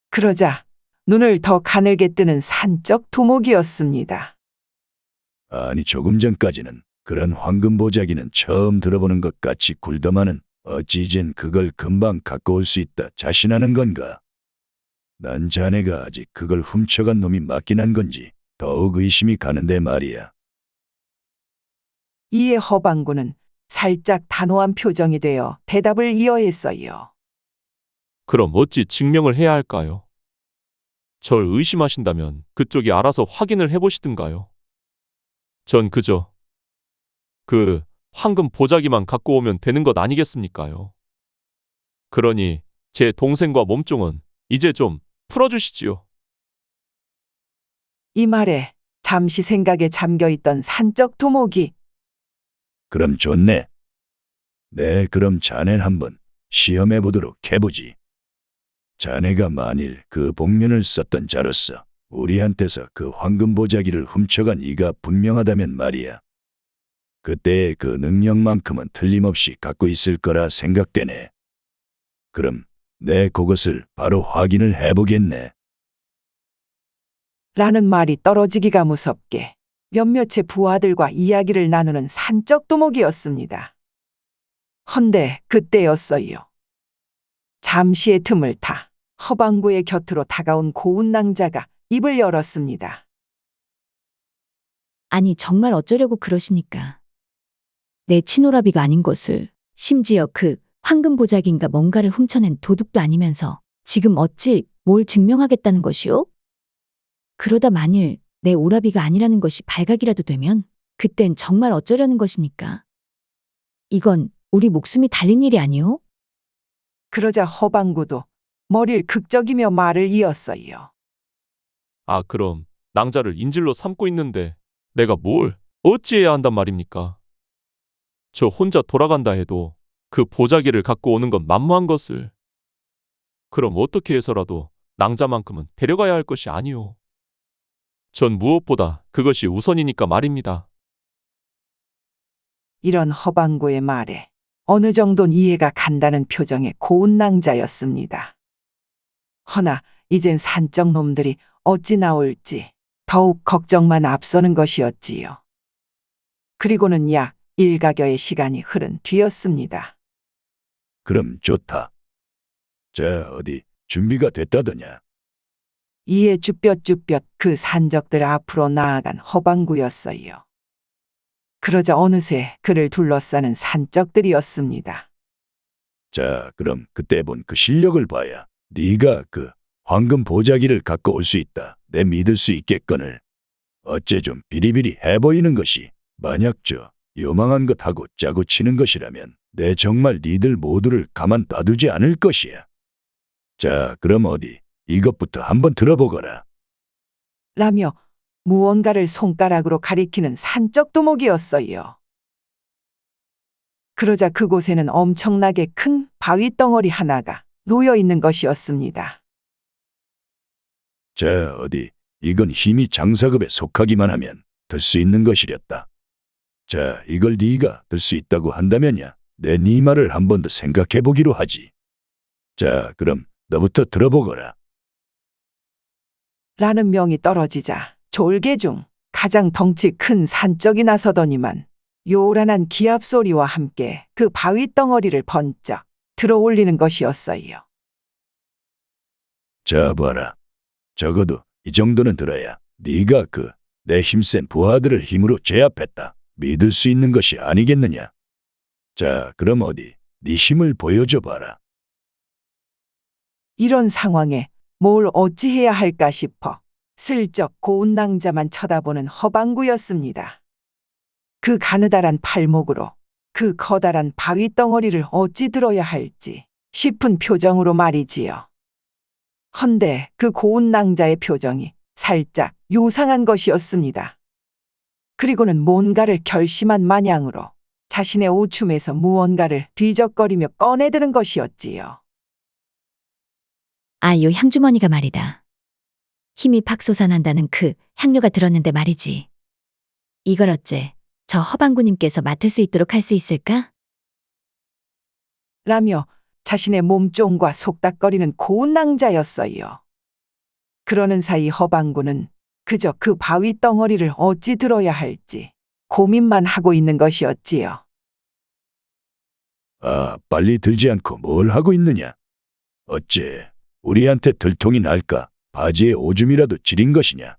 그러자 눈을 더 가늘게 뜨는 산적 두목이었습니다. 아니 조금 전까지는 그런 황금 보자기는 처음 들어보는 것 같이 굴더만은 어찌 이젠 그걸 금방 갖고 올 수 있다 자신하는 건가? 난 자네가 아직 그걸 훔쳐간 놈이 맞긴 한 건지 더욱 의심이 가는데 말이야. 이에 허방구는 살짝 단호한 표정이 되어 대답을 이어했어요. 그럼 어찌 증명을 해야 할까요? 절 의심하신다면 그쪽이 알아서 확인을 해보시든가요. 전 그저 그 황금 보자기만 갖고 오면 되는 것 아니겠습니까요? 그러니 제 동생과 몸종은 이제 좀 풀어주시지요. 이 말에 잠시 생각에 잠겨있던 산적 두목이 그럼 좋네. 네, 그럼 자넨 한번 시험해 보도록 해보지. 자네가 만일 그 복면을 썼던 자로서 우리한테서 그 황금 보자기를 훔쳐간 이가 분명하다면 말이야. 그때의 그 능력만큼은 틀림없이 갖고 있을 거라 생각되네. 그럼 내 그것을 바로 확인을 해보겠네. 라는 말이 떨어지기가 무섭게 몇몇의 부하들과 이야기를 나누는 산적 두목이었습니다. 헌데 그때였어요. 잠시의 틈을 타 허방구의 곁으로 다가온 고운 낭자가 입을 열었습니다. 아니 정말 어쩌려고 그러십니까? 내 친오라비가 아닌 것을, 심지어 그 황금 보자기인가 뭔가를 훔쳐낸 도둑도 아니면서 지금 어찌 뭘 증명하겠다는 것이오? 그러다 만일 내 오라비가 아니라는 것이 발각이라도 되면 그땐 정말 어쩌려는 것입니까? 이건 우리 목숨이 달린 일이 아니오? 그러자 허방구도 머리를 극적이며 말을 이었어요. 아, 그럼 낭자를 인질로 삼고 있는데 내가 뭘 어찌해야 한단 말입니까? 저 혼자 돌아간다 해도 그 보자기를 갖고 오는 건 만무한 것을. 그럼 어떻게 해서라도 낭자만큼은 데려가야 할 것이 아니오. 전 무엇보다 그것이 우선이니까 말입니다. 이런 허방구의 말에 어느 정도는 이해가 간다는 표정의 고운 낭자였습니다. 허나 이젠 산적 놈들이 어찌 나올지 더욱 걱정만 앞서는 것이었지요. 그리고는 약 일가겨의 시간이 흐른 뒤였습니다. 그럼 좋다. 자, 어디 준비가 됐다더냐? 이에 쭈뼛쭈뼛 그 산적들 앞으로 나아간 허방구였어요. 그러자 어느새 그를 둘러싸는 산적들이었습니다. 자, 그럼 그때 본 그 실력을 봐야 네가 그 황금 보자기를 갖고 올 수 있다. 내 믿을 수 있겠거늘. 어째 좀 비리비리 해 보이는 것이 만약 저 요망한 것하고 짜고 치는 것이라면 내 정말 니들 모두를 가만 놔두지 않을 것이야. 자, 그럼 어디 이것부터 한번 들어보거라. 라며 무언가를 손가락으로 가리키는 산적 두목이었어요. 그러자 그곳에는 엄청나게 큰 바위 덩어리 하나가 놓여 있는 것이었습니다. 자, 어디 이건 힘이 장사급에 속하기만 하면 들 수 있는 것이렸다. 자, 이걸 네가 들 수 있다고 한다면야 내 네 말을 한 번 더 생각해 보기로 하지. 자, 그럼 너부터 들어보거라. 라는 명이 떨어지자 졸개 중 가장 덩치 큰 산적이 나서더니만 요란한 기합 소리와 함께 그 바위 덩어리를 번쩍 들어 올리는 것이었어요. 자, 봐라. 적어도 이 정도는 들어야 네가 그 내 힘센 부하들을 힘으로 제압했다. 믿을 수 있는 것이 아니겠느냐. 자, 그럼 어디 네 힘을 보여줘 봐라. 이런 상황에 뭘 어찌해야 할까 싶어 슬쩍 고운 낭자만 쳐다보는 허방구였습니다. 그 가느다란 팔목으로 그 커다란 바위 덩어리를 어찌 들어야 할지 싶은 표정으로 말이지요. 헌데 그 고운 낭자의 표정이 살짝 요상한 것이었습니다. 그리고는 뭔가를 결심한 마냥으로 자신의 오춤에서 무언가를 뒤적거리며 꺼내드는 것이었지요. 아, 요 향주머니가 말이다. 힘이 팍 솟아난다는 그 향료가 들었는데 말이지. 이걸 어째 저 허방구님께서 맡을 수 있도록 할 수 있을까? 라며 자신의 몸종과 속닥거리는 고운 낭자였어요. 그러는 사이 허방구는 그저 그 바위 덩어리를 어찌 들어야 할지 고민만 하고 있는 것이었지요. 아, 빨리 들지 않고 뭘 하고 있느냐? 어째 우리한테 들통이 날까? 바지에 오줌이라도 지린 것이냐?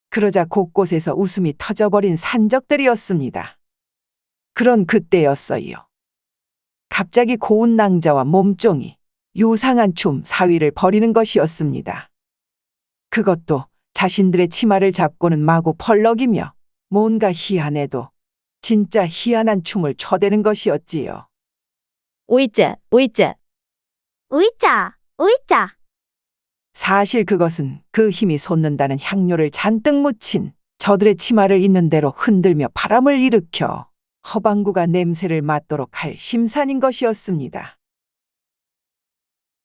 그러자 곳곳에서 웃음이 터져버린 산적들이었습니다. 그런 그때였어요. 갑자기 고운 낭자와 몸종이 요상한 춤 사위를 벌이는 것이었습니다. 그것도 자신들의 치마를 잡고는 마구 펄럭이며 뭔가 희한해도 진짜 희한한 춤을 춰대는 것이었지요. 오이자, 오이자. 우이짜, 우이짜. 사실 그것은 그 힘이 솟는다는 향료를 잔뜩 묻힌 저들의 치마를 있는 대로 흔들며 바람을 일으켜 허방구가 냄새를 맡도록 할 심산인 것이었습니다.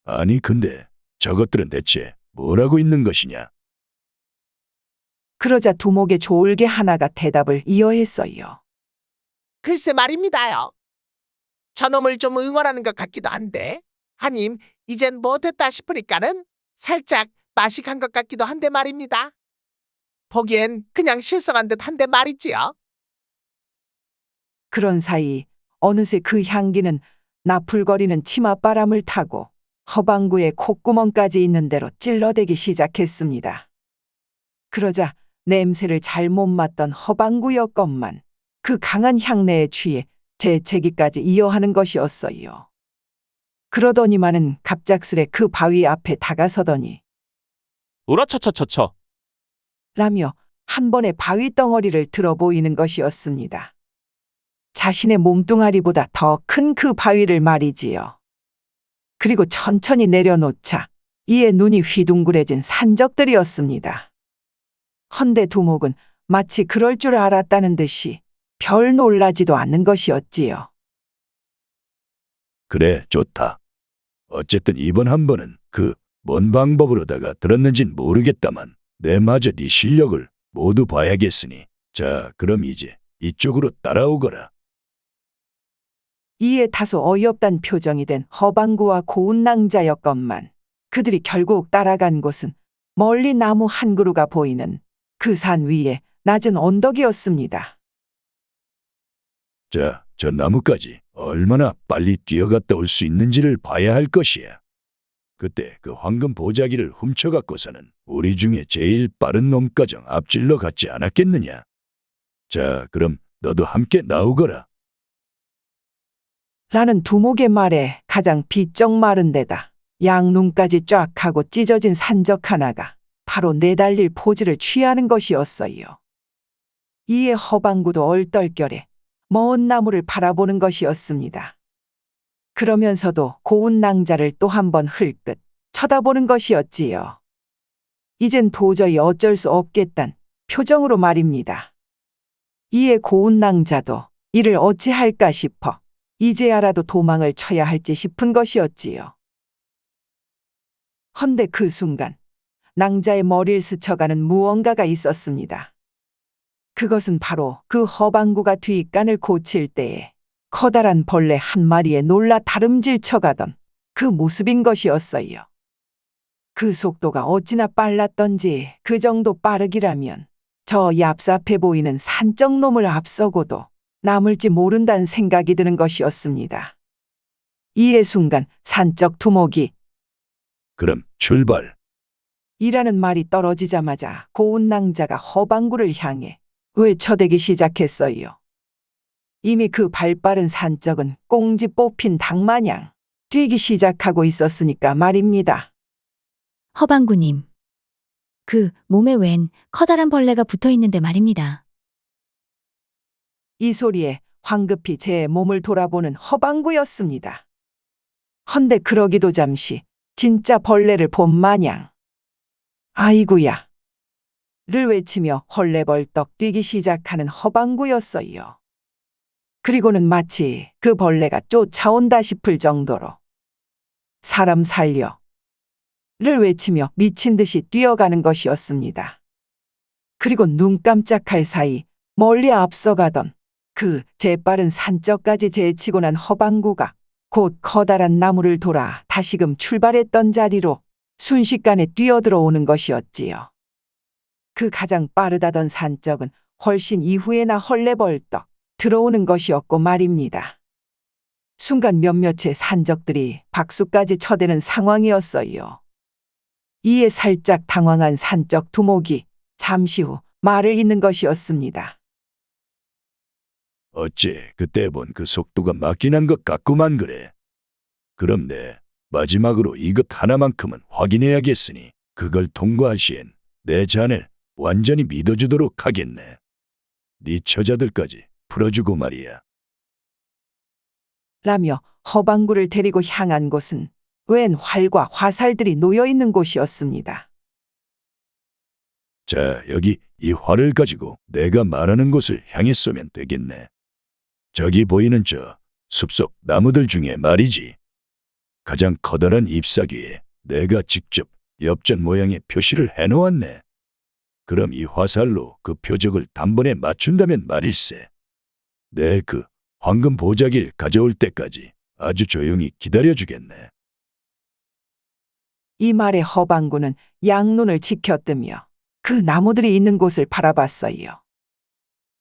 아니 근데 저것들은 대체 뭘 하고 있는 것이냐? 그러자 두목의 졸개 하나가 대답을 이어했어요. 글쎄 말입니다요. 저놈을 좀 응원하는 것 같기도 한데, 아님 이젠 뭐 됐다 싶으니까는 살짝 맛이 간 것 같기도 한데 말입니다. 보기엔 그냥 실성한 듯 한데 말이지요. 그런 사이 어느새 그 향기는 나풀거리는 치맛바람을 타고 허방구의 콧구멍까지 있는 대로 찔러대기 시작했습니다. 그러자 냄새를 잘못 맡던 허방구였건만 그 강한 향내에 취해 재채기까지 이어하는 것이었어요. 그러더니만은 갑작스레 그 바위 앞에 다가서더니 우라차차차차. 라며 한 번에 바위 덩어리를 들어 보이는 것이었습니다. 자신의 몸뚱아리보다 더 큰 그 바위를 말이지요. 그리고 천천히 내려놓자 이에 눈이 휘둥그레진 산적들이었습니다. 헌데 두목은 마치 그럴 줄 알았다는 듯이 별 놀라지도 않는 것이었지요. 그래, 좋다. 어쨌든 이번 한 번은 그 뭔 방법으로다가 들었는진 모르겠다만 내마저 네 실력을 모두 봐야겠으니 자, 그럼 이제 이쪽으로 따라오거라. 이에 다소 어이없단 표정이 된 허방구와 고운 낭자였건만 그들이 결국 따라간 곳은 멀리 나무 한 그루가 보이는 그 산 위에 낮은 언덕이었습니다. 자, 저 나무까지 얼마나 빨리 뛰어갔다 올 수 있는지를 봐야 할 것이야. 그때 그 황금 보자기를 훔쳐갖고서는 우리 중에 제일 빠른 놈가정 앞질러 갔지 않았겠느냐. 자, 그럼 너도 함께 나오거라. 라는 두목의 말에 가장 비쩍 마른 데다 양눈까지 쫙 하고 찢어진 산적 하나가 바로 내달릴 포즈를 취하는 것이었어요. 이에 허방구도 얼떨결에 먼 나무를 바라보는 것이었습니다. 그러면서도 고운 낭자를 또 한 번 흘끗 쳐다보는 것이었지요. 이젠 도저히 어쩔 수 없겠단 표정으로 말입니다. 이에 고운 낭자도 이를 어찌할까 싶어 이제야라도 도망을 쳐야 할지 싶은 것이었지요. 헌데 그 순간 낭자의 머리를 스쳐가는 무언가가 있었습니다. 그것은 바로 그 허방구가 뒷간을 고칠 때에 커다란 벌레 한 마리에 놀라 다름질 쳐가던 그 모습인 것이었어요. 그 속도가 어찌나 빨랐던지 그 정도 빠르기라면 저 얍삽해 보이는 산적 놈을 앞서고도 남을지 모른다는 생각이 드는 것이었습니다. 이에 순간 산적 두목이 그럼 출발. 이라는 말이 떨어지자마자 고운 낭자가 허방구를 향해 외쳐대기 시작했어요. 이미 그 발빠른 산적은 꽁지 뽑힌 닭마냥 뛰기 시작하고 있었으니까 말입니다. 허방구님. 그 몸에 웬 커다란 벌레가 붙어 있는데 말입니다. 이 소리에 황급히 제 몸을 돌아보는 허방구였습니다. 헌데 그러기도 잠시 진짜 벌레를 본 마냥 아이구야 를 외치며 헐레벌떡 뛰기 시작하는 허방구였어요. 그리고는 마치 그 벌레가 쫓아온다 싶을 정도로 사람 살려 를 외치며 미친 듯이 뛰어가는 것이었습니다. 그리고 눈 깜짝할 사이 멀리 앞서가던 그 재빠른 산적까지 제치고 난 허방구가 곧 커다란 나무를 돌아 다시금 출발했던 자리로 순식간에 뛰어들어오는 것이었지요. 그 가장 빠르다던 산적은 훨씬 이후에나 헐레벌떡 들어오는 것이었고 말입니다. 순간 몇몇의 산적들이 박수까지 쳐대는 상황이었어요. 이에 살짝 당황한 산적 두목이 잠시 후 말을 잇는 것이었습니다. 어째 그때 본 그 속도가 맞긴 한 것 같구만 그래. 그럼 내 마지막으로 이것 하나만큼은 확인해야겠으니 그걸 통과할 시엔 내 자네를 완전히 믿어주도록 하겠네. 네 처자들까지 풀어주고 말이야. 라며 허방구를 데리고 향한 곳은 웬 활과 화살들이 놓여있는 곳이었습니다. 자, 여기 이 활을 가지고 내가 말하는 곳을 향해 쏘면 되겠네. 저기 보이는 저 숲속 나무들 중에 말이지. 가장 커다란 잎사귀에 내가 직접 엽전 모양의 표시를 해놓았네. 그럼 이 화살로 그 표적을 단번에 맞춘다면 말일세. 내 그 황금 보자기를 가져올 때까지 아주 조용히 기다려주겠네. 이 말에 허방구는 양눈을 치켜뜨며 그 나무들이 있는 곳을 바라봤어요.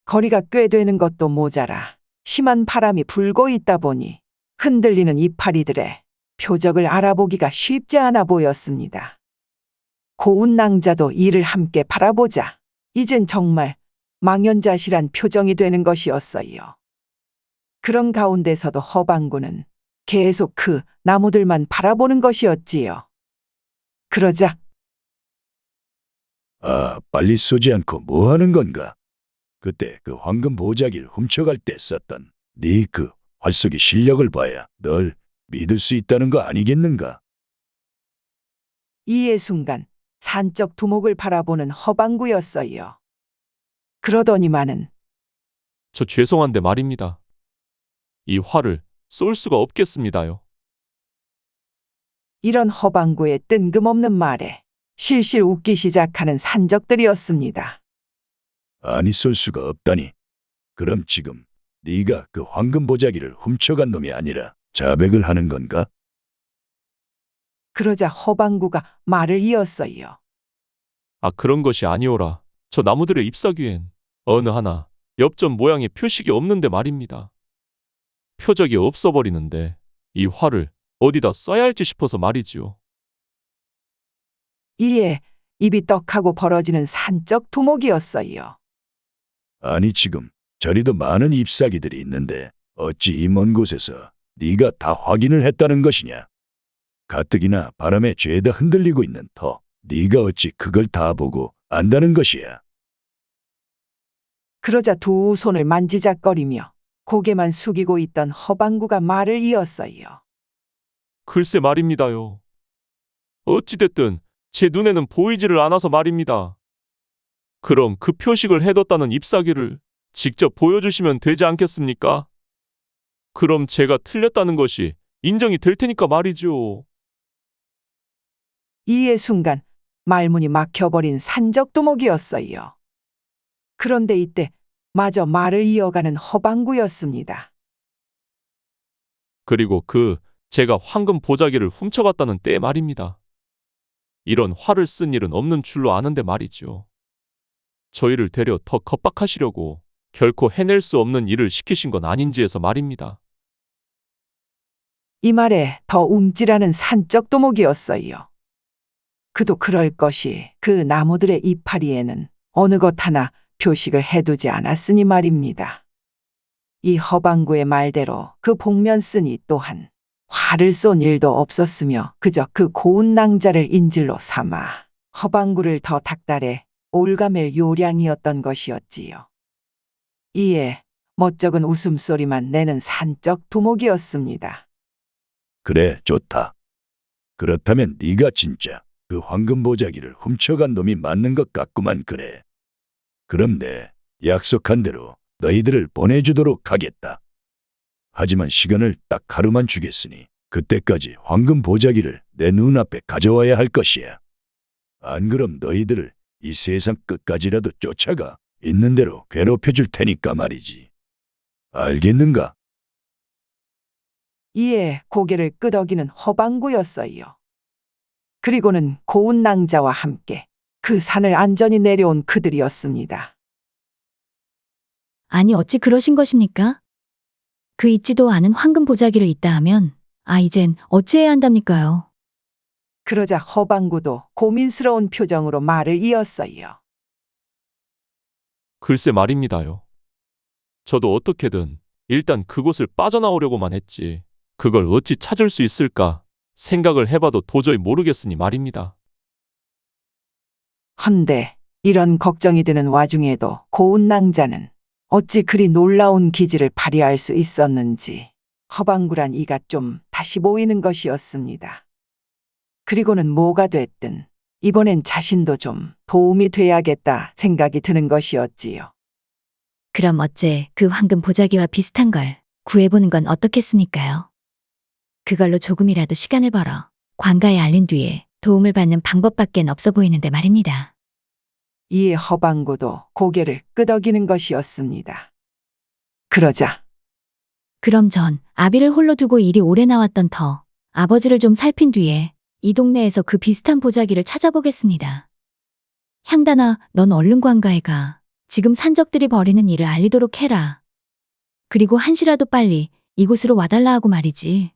거리가 꽤 되는 것도 모자라 심한 바람이 불고 있다 보니 흔들리는 이파리들의 표적을 알아보기가 쉽지 않아 보였습니다. 고운 낭자도 이를 함께 바라보자 이젠 정말 망연자실한 표정이 되는 것이었어요. 그런 가운데서도 허방구는 계속 그 나무들만 바라보는 것이었지요. 그러자 아, 빨리 쏘지 않고 뭐 하는 건가? 그때 그 황금 보자기를 훔쳐갈 때 썼던 네 그 활쏘기 실력을 봐야 널 믿을 수 있다는 거 아니겠는가? 이에 순간 산적 두목을 바라보는 허방구였어요. 그러더니만은 저 죄송한데 말입니다. 이 활을 쏠 수가 없겠습니다요. 이런 허방구의 뜬금없는 말에 실실 웃기 시작하는 산적들이었습니다. 아니 쏠 수가 없다니. 그럼 지금 네가 그 황금 보자기를 훔쳐간 놈이 아니라 자백을 하는 건가? 그러자 허방구가 말을 이었어요. 아, 그런 것이 아니오라. 저 나무들의 잎사귀엔 어느 하나 엽전 모양의 표식이 없는데 말입니다. 표적이 없어버리는데 이 활을 어디다 써야 할지 싶어서 말이지요. 이에 입이 떡하고 벌어지는 산적 두목이었어요. 아니 지금 저리도 많은 잎사귀들이 있는데 어찌 이 먼 곳에서 네가 다 확인을 했다는 것이냐? 가뜩이나 바람에 죄다 흔들리고 있는 터, 네가 어찌 그걸 다 보고 안다는 것이야? 그러자 두 손을 만지작거리며 고개만 숙이고 있던 허방구가 말을 이었어요. 글쎄 말입니다요. 어찌됐든 제 눈에는 보이지를 않아서 말입니다. 그럼 그 표식을 해뒀다는 잎사귀를 직접 보여주시면 되지 않겠습니까? 그럼 제가 틀렸다는 것이 인정이 될 테니까 말이죠. 이에 순간 말문이 막혀버린 산적두목이었어요. 그런데 이때 마저 말을 이어가는 허방구였습니다. 그리고 제가 황금 보자기를 훔쳐갔다는 때 말입니다. 이런 화를 쓴 일은 없는 줄로 아는데 말이죠. 저희를 데려 더 겁박하시려고 결코 해낼 수 없는 일을 시키신 건 아닌지에서 말입니다. 이 말에 더 움찔하는 산적두목이었어요. 그도 그럴 것이 그 나무들의 이파리에는 어느 것 하나 표식을 해두지 않았으니 말입니다. 이 허방구의 말대로 그 복면쓰니 또한 화를 쏜 일도 없었으며 그저 그 고운 낭자를 인질로 삼아 허방구를 더 닥달해 올가맬 요량이었던 것이었지요. 이에 멋쩍은 웃음소리만 내는 산적 두목이었습니다. 그래, 좋다. 그렇다면 네가 진짜 그 황금 보자기를 훔쳐간 놈이 맞는 것 같구만 그래. 그럼 내 약속한 대로 너희들을 보내주도록 하겠다. 하지만 시간을 딱 하루만 주겠으니 그때까지 황금 보자기를 내 눈앞에 가져와야 할 것이야. 안 그럼 너희들을 이 세상 끝까지라도 쫓아가 있는 대로 괴롭혀 줄 테니까 말이지. 알겠는가? 이에 고개를 끄덕이는 허방구였어요. 그리고는 고운 낭자와 함께 그 산을 안전히 내려온 그들이었습니다. 아니 어찌 그러신 것입니까? 그 있지도 않은 황금 보자기를 있다 하면 이젠 어찌해야 한답니까요? 그러자 허방구도 고민스러운 표정으로 말을 이었어요. 글쎄 말입니다요. 저도 어떻게든 일단 그곳을 빠져나오려고만 했지. 그걸 어찌 찾을 수 있을까 생각을 해봐도 도저히 모르겠으니 말입니다. 헌데 이런 걱정이 드는 와중에도 고운 낭자는 어찌 그리 놀라운 기질을 발휘할 수 있었는지 허방구란 이가 좀 다시 보이는 것이었습니다. 그리고는 뭐가 됐든 이번엔 자신도 좀 도움이 돼야겠다 생각이 드는 것이었지요. 그럼 어째 그 황금 보자기와 비슷한 걸 구해보는 건 어떻겠습니까요? 그걸로 조금이라도 시간을 벌어 관가에 알린 뒤에 도움을 받는 방법밖엔 없어 보이는데 말입니다. 이에 허방구도 고개를 끄덕이는 것이었습니다. 그러자 그럼 전 아비를 홀로 두고 이리 오래 나왔던 터 아버지를 좀 살핀 뒤에 이 동네에서 그 비슷한 보자기를 찾아보겠습니다. 향단아, 넌 얼른 관가에 가. 지금 산적들이 벌이는 일을 알리도록 해라. 그리고 한시라도 빨리 이곳으로 와달라 하고 말이지.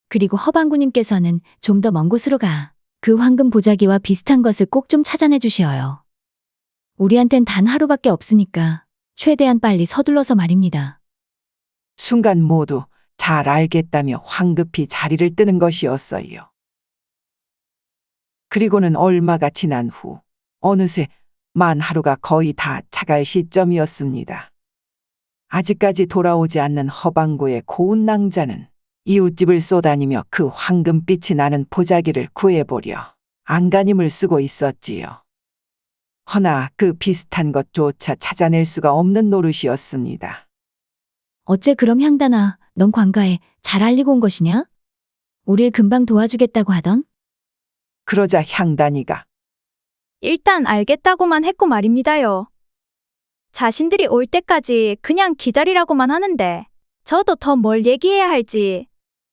그리고 허방구님께서는 좀 더 먼 곳으로 가. 그 황금 보자기와 비슷한 것을 꼭 좀 찾아내 주시어요. 우리한텐 단 하루밖에 없으니까 최대한 빨리 서둘러서 말입니다. 순간 모두 잘 알겠다며 황급히 자리를 뜨는 것이었어요. 그리고는 얼마가 지난 후 어느새 만 하루가 거의 다 차갈 시점이었습니다. 아직까지 돌아오지 않는 허방구의 고운 낭자는 이웃집을 쏘다니며 그 황금빛이 나는 보자기를 구해보려 안간힘을 쓰고 있었지요. 허나 그 비슷한 것조차 찾아낼 수가 없는 노릇이었습니다. 어째 그럼 향단아, 넌 관가에 잘 알리고 온 것이냐? 우릴 금방 도와주겠다고 하던? 그러자 향단이가 일단 알겠다고만 했고 말입니다요. 자신들이 올 때까지 그냥 기다리라고만 하는데 저도 더 뭘 얘기해야 할지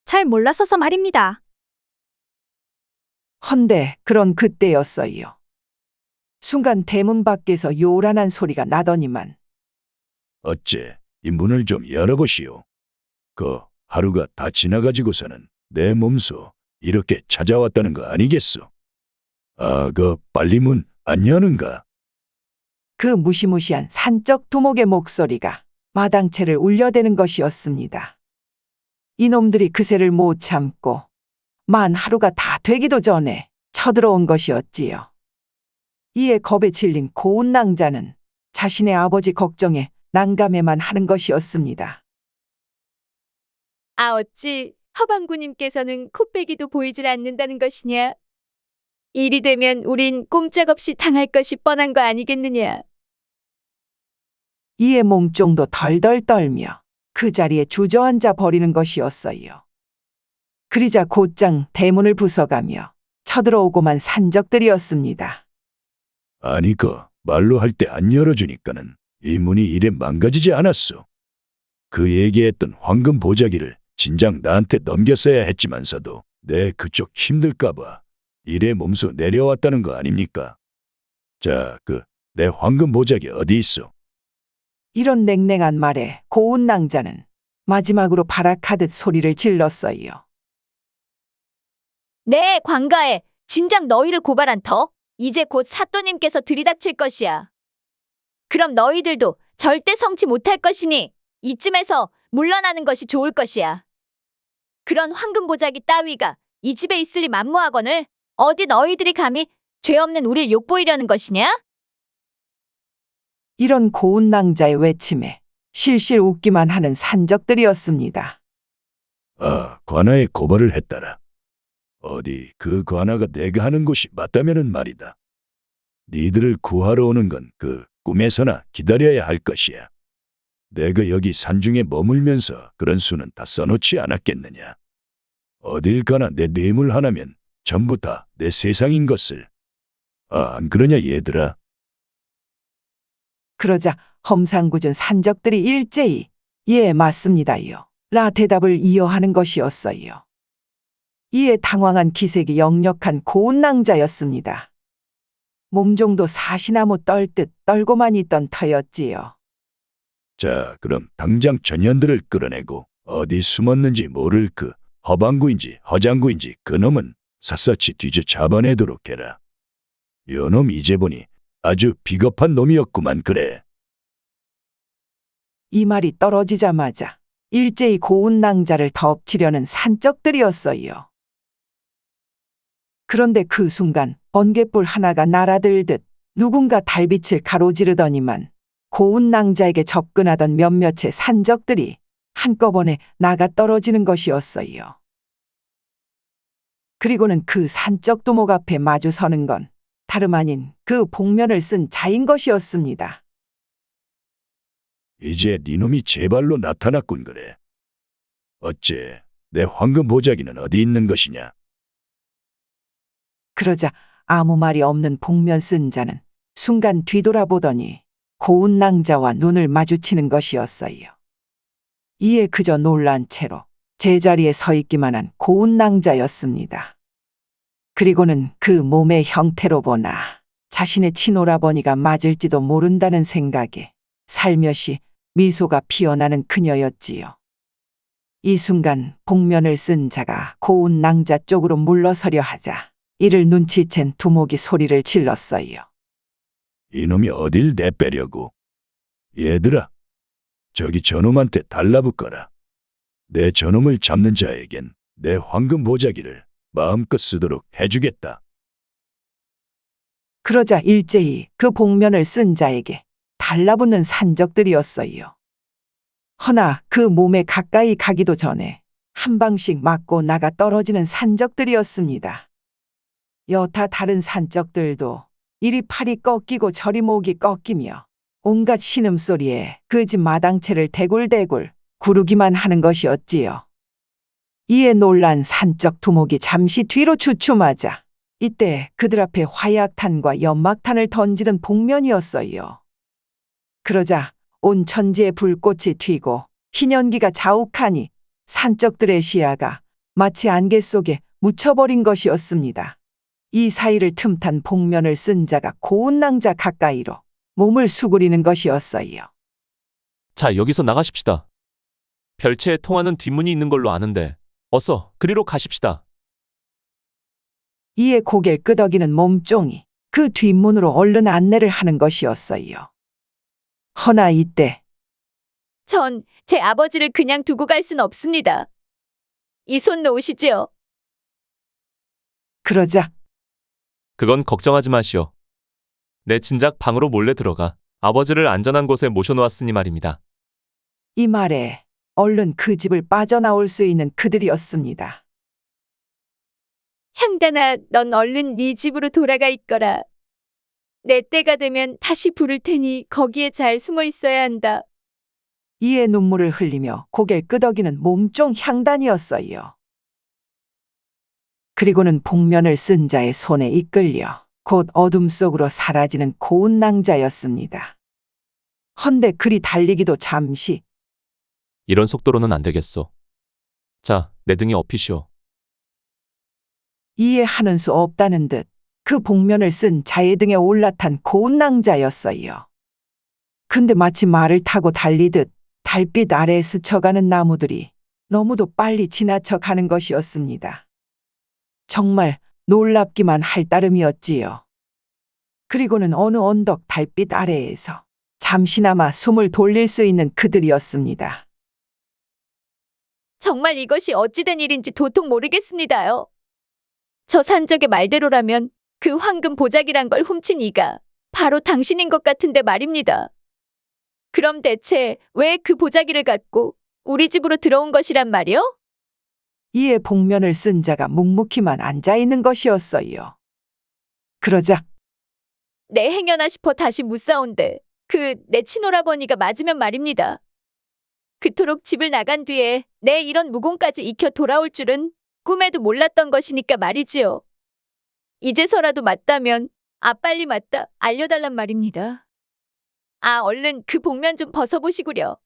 잘 몰라서서 말입니다. 헌데 그런 그때였어요. 순간 대문 밖에서 요란한 소리가 나더니만 어째 이 문을 좀 열어보시오. 그 하루가 다 지나가지고서는 내 몸소 이렇게 찾아왔다는 거 아니겠소? 그 빨리 문 안 여는가? 그 무시무시한 산적 두목의 목소리가 마당채를 울려대는 것이었습니다. 이놈들이 그새를 못 참고 만 하루가 다 되기도 전에 쳐들어온 것이었지요. 이에 겁에 질린 고운 낭자는 자신의 아버지 걱정에 난감해만 하는 것이었습니다. 어찌 허방구님께서는 코빼기도 보이질 않는다는 것이냐? 일이 되면 우린 꼼짝없이 당할 것이 뻔한 거 아니겠느냐? 이에 몸종도 덜덜 떨며 그 자리에 주저앉아 버리는 것이었어요. 그리자 곧장 대문을 부숴가며 쳐들어오고만 산적들이었습니다. 아니 말로 할 때 안 열어주니까는 이 문이 이래 망가지지 않았소. 그 얘기했던 황금 보자기를 진작 나한테 넘겼어야 했지만서도 내 그쪽 힘들까봐 이래 몸소 내려왔다는 거 아닙니까? 자, 내 황금 보자기 어디 있어? 이런 냉랭한 말에 고운 낭자는 마지막으로 발악하듯 소리를 질렀어요. 네, 관가에 진작 너희를 고발한 터 이제 곧 사또님께서 들이닥칠 것이야. 그럼 너희들도 절대 성치 못할 것이니 이쯤에서 물러나는 것이 좋을 것이야. 그런 황금 보자기 따위가 이 집에 있으리 만무하거늘 어디 너희들이 감히 죄 없는 우릴 욕보이려는 것이냐? 이런 고운 낭자의 외침에 실실 웃기만 하는 산적들이었습니다. 관아에 고발을 했다라. 어디 그 관아가 내가 하는 곳이 맞다면은 말이다. 니들을 구하러 오는 건 꿈에서나 기다려야 할 것이야. 내가 여기 산중에 머물면서 그런 수는 다 써놓지 않았겠느냐. 어딜 가나 내 뇌물 하나면 전부 다 내 세상인 것을. 안 그러냐 얘들아? 그러자 험상궂은 산적들이 일제히 예 맞습니다요 라 대답을 이어하는 것이었어요. 이에 당황한 기색이 역력한 고운 낭자였습니다. 몸종도 사시나무 떨듯 떨고만 있던 터였지요. 자, 그럼 당장 전현들을 끌어내고 어디 숨었는지 모를 그 허방구인지 허장구인지 그놈은 샅샅이 뒤져 잡아내도록 해라. 요놈 이제 보니 아주 비겁한 놈이었구만 그래. 이 말이 떨어지자마자 일제히 고운 낭자를 덮치려는 산적들이었어요. 그런데 그 순간 번갯불 하나가 날아들듯 누군가 달빛을 가로지르더니만 고운 낭자에게 접근하던 몇몇의 산적들이 한꺼번에 나가 떨어지는 것이었어요. 그리고는 그 산적 두목 앞에 마주 서는 건 다름 아닌 그 복면을 쓴 자인 것이었습니다. 이제 니놈이 제발로 나타났군 그래. 어째 내 황금 보자기는 어디 있는 것이냐? 그러자 아무 말이 없는 복면 쓴 자는 순간 뒤돌아보더니 고운 낭자와 눈을 마주치는 것이었어요. 이에 그저 놀란 채로 제자리에 서 있기만 한 고운 낭자였습니다. 그리고는 그 몸의 형태로 보나 자신의 친오라버니가 맞을지도 모른다는 생각에 살며시 미소가 피어나는 그녀였지요. 이 순간 복면을 쓴 자가 고운 낭자 쪽으로 물러서려 하자 이를 눈치챈 두목이 소리를 질렀어요. 이놈이 어딜 내빼려고? 얘들아, 저기 저놈한테 달라붙거라. 내 저놈을 잡는 자에겐 내 황금 보자기를 마음껏 쓰도록 해주겠다. 그러자 일제히 그 복면을 쓴 자에게 달라붙는 산적들이었어요. 허나 그 몸에 가까이 가기도 전에 한 방씩 맞고 나가 떨어지는 산적들이었습니다. 여타 다른 산적들도 이리 팔이 꺾이고 저리 목이 꺾이며 온갖 신음소리에 그 집 마당채를 대굴대굴 구르기만 하는 것이었지요. 이에 놀란 산적 두목이 잠시 뒤로 주춤하자 이때 그들 앞에 화약탄과 연막탄을 던지는 복면이었어요. 그러자 온 천지에 불꽃이 튀고 흰연기가 자욱하니 산적들의 시야가 마치 안개 속에 묻혀버린 것이었습니다. 이 사이를 틈탄 복면을 쓴 자가 고운 낭자 가까이로 몸을 수그리는 것이었어요. 자, 여기서 나가십시다. 별채에 통하는 뒷문이 있는 걸로 아는데 어서 그리로 가십시다. 이에 고개를 끄덕이는 몸종이 그 뒷문으로 얼른 안내를 하는 것이었어요. 허나 이때 전 제 아버지를 그냥 두고 갈 순 없습니다. 이 손 놓으시지요. 그러자 그건 걱정하지 마시오. 내 진작 방으로 몰래 들어가 아버지를 안전한 곳에 모셔놓았으니 말입니다. 이 말에 얼른 그 집을 빠져나올 수 있는 그들이었습니다. 향단아, 넌 얼른 네 집으로 돌아가 있거라. 내 때가 되면 다시 부를 테니 거기에 잘 숨어 있어야 한다. 이에 눈물을 흘리며 고개를 끄덕이는 몸종 향단이었어요. 그리고는 복면을 쓴 자의 손에 이끌려 곧 어둠 속으로 사라지는 고운 낭자였습니다. 헌데 그리 달리기도 잠시 이런 속도로는 안 되겠소. 자, 내 등에 업히시오. 이해하는 수 없다는 듯 그 복면을 쓴 자의 등에 올라탄 고운 낭자였어요. 근데 마치 말을 타고 달리듯 달빛 아래에 스쳐가는 나무들이 너무도 빨리 지나쳐 가는 것이었습니다. 정말 놀랍기만 할 따름이었지요. 그리고는 어느 언덕 달빛 아래에서 잠시나마 숨을 돌릴 수 있는 그들이었습니다. 정말 이것이 어찌된 일인지 도통 모르겠습니다요. 저 산적의 말대로라면 그 황금 보자기란 걸 훔친 이가 바로 당신인 것 같은데 말입니다. 그럼 대체 왜 그 보자기를 갖고 우리 집으로 들어온 것이란 말이요? 이에 복면을 쓴 자가 묵묵히만 앉아있는 것이었어요. 그러자 내 행여나 싶어 다시 묻사온데 그 내 친오라버니가 맞으면 말입니다. 그토록 집을 나간 뒤에 내 이런 무공까지 익혀 돌아올 줄은 꿈에도 몰랐던 것이니까 말이지요. 이제서라도 맞다면 빨리 맞다 알려달란 말입니다. 얼른 그 복면 좀 벗어보시구려.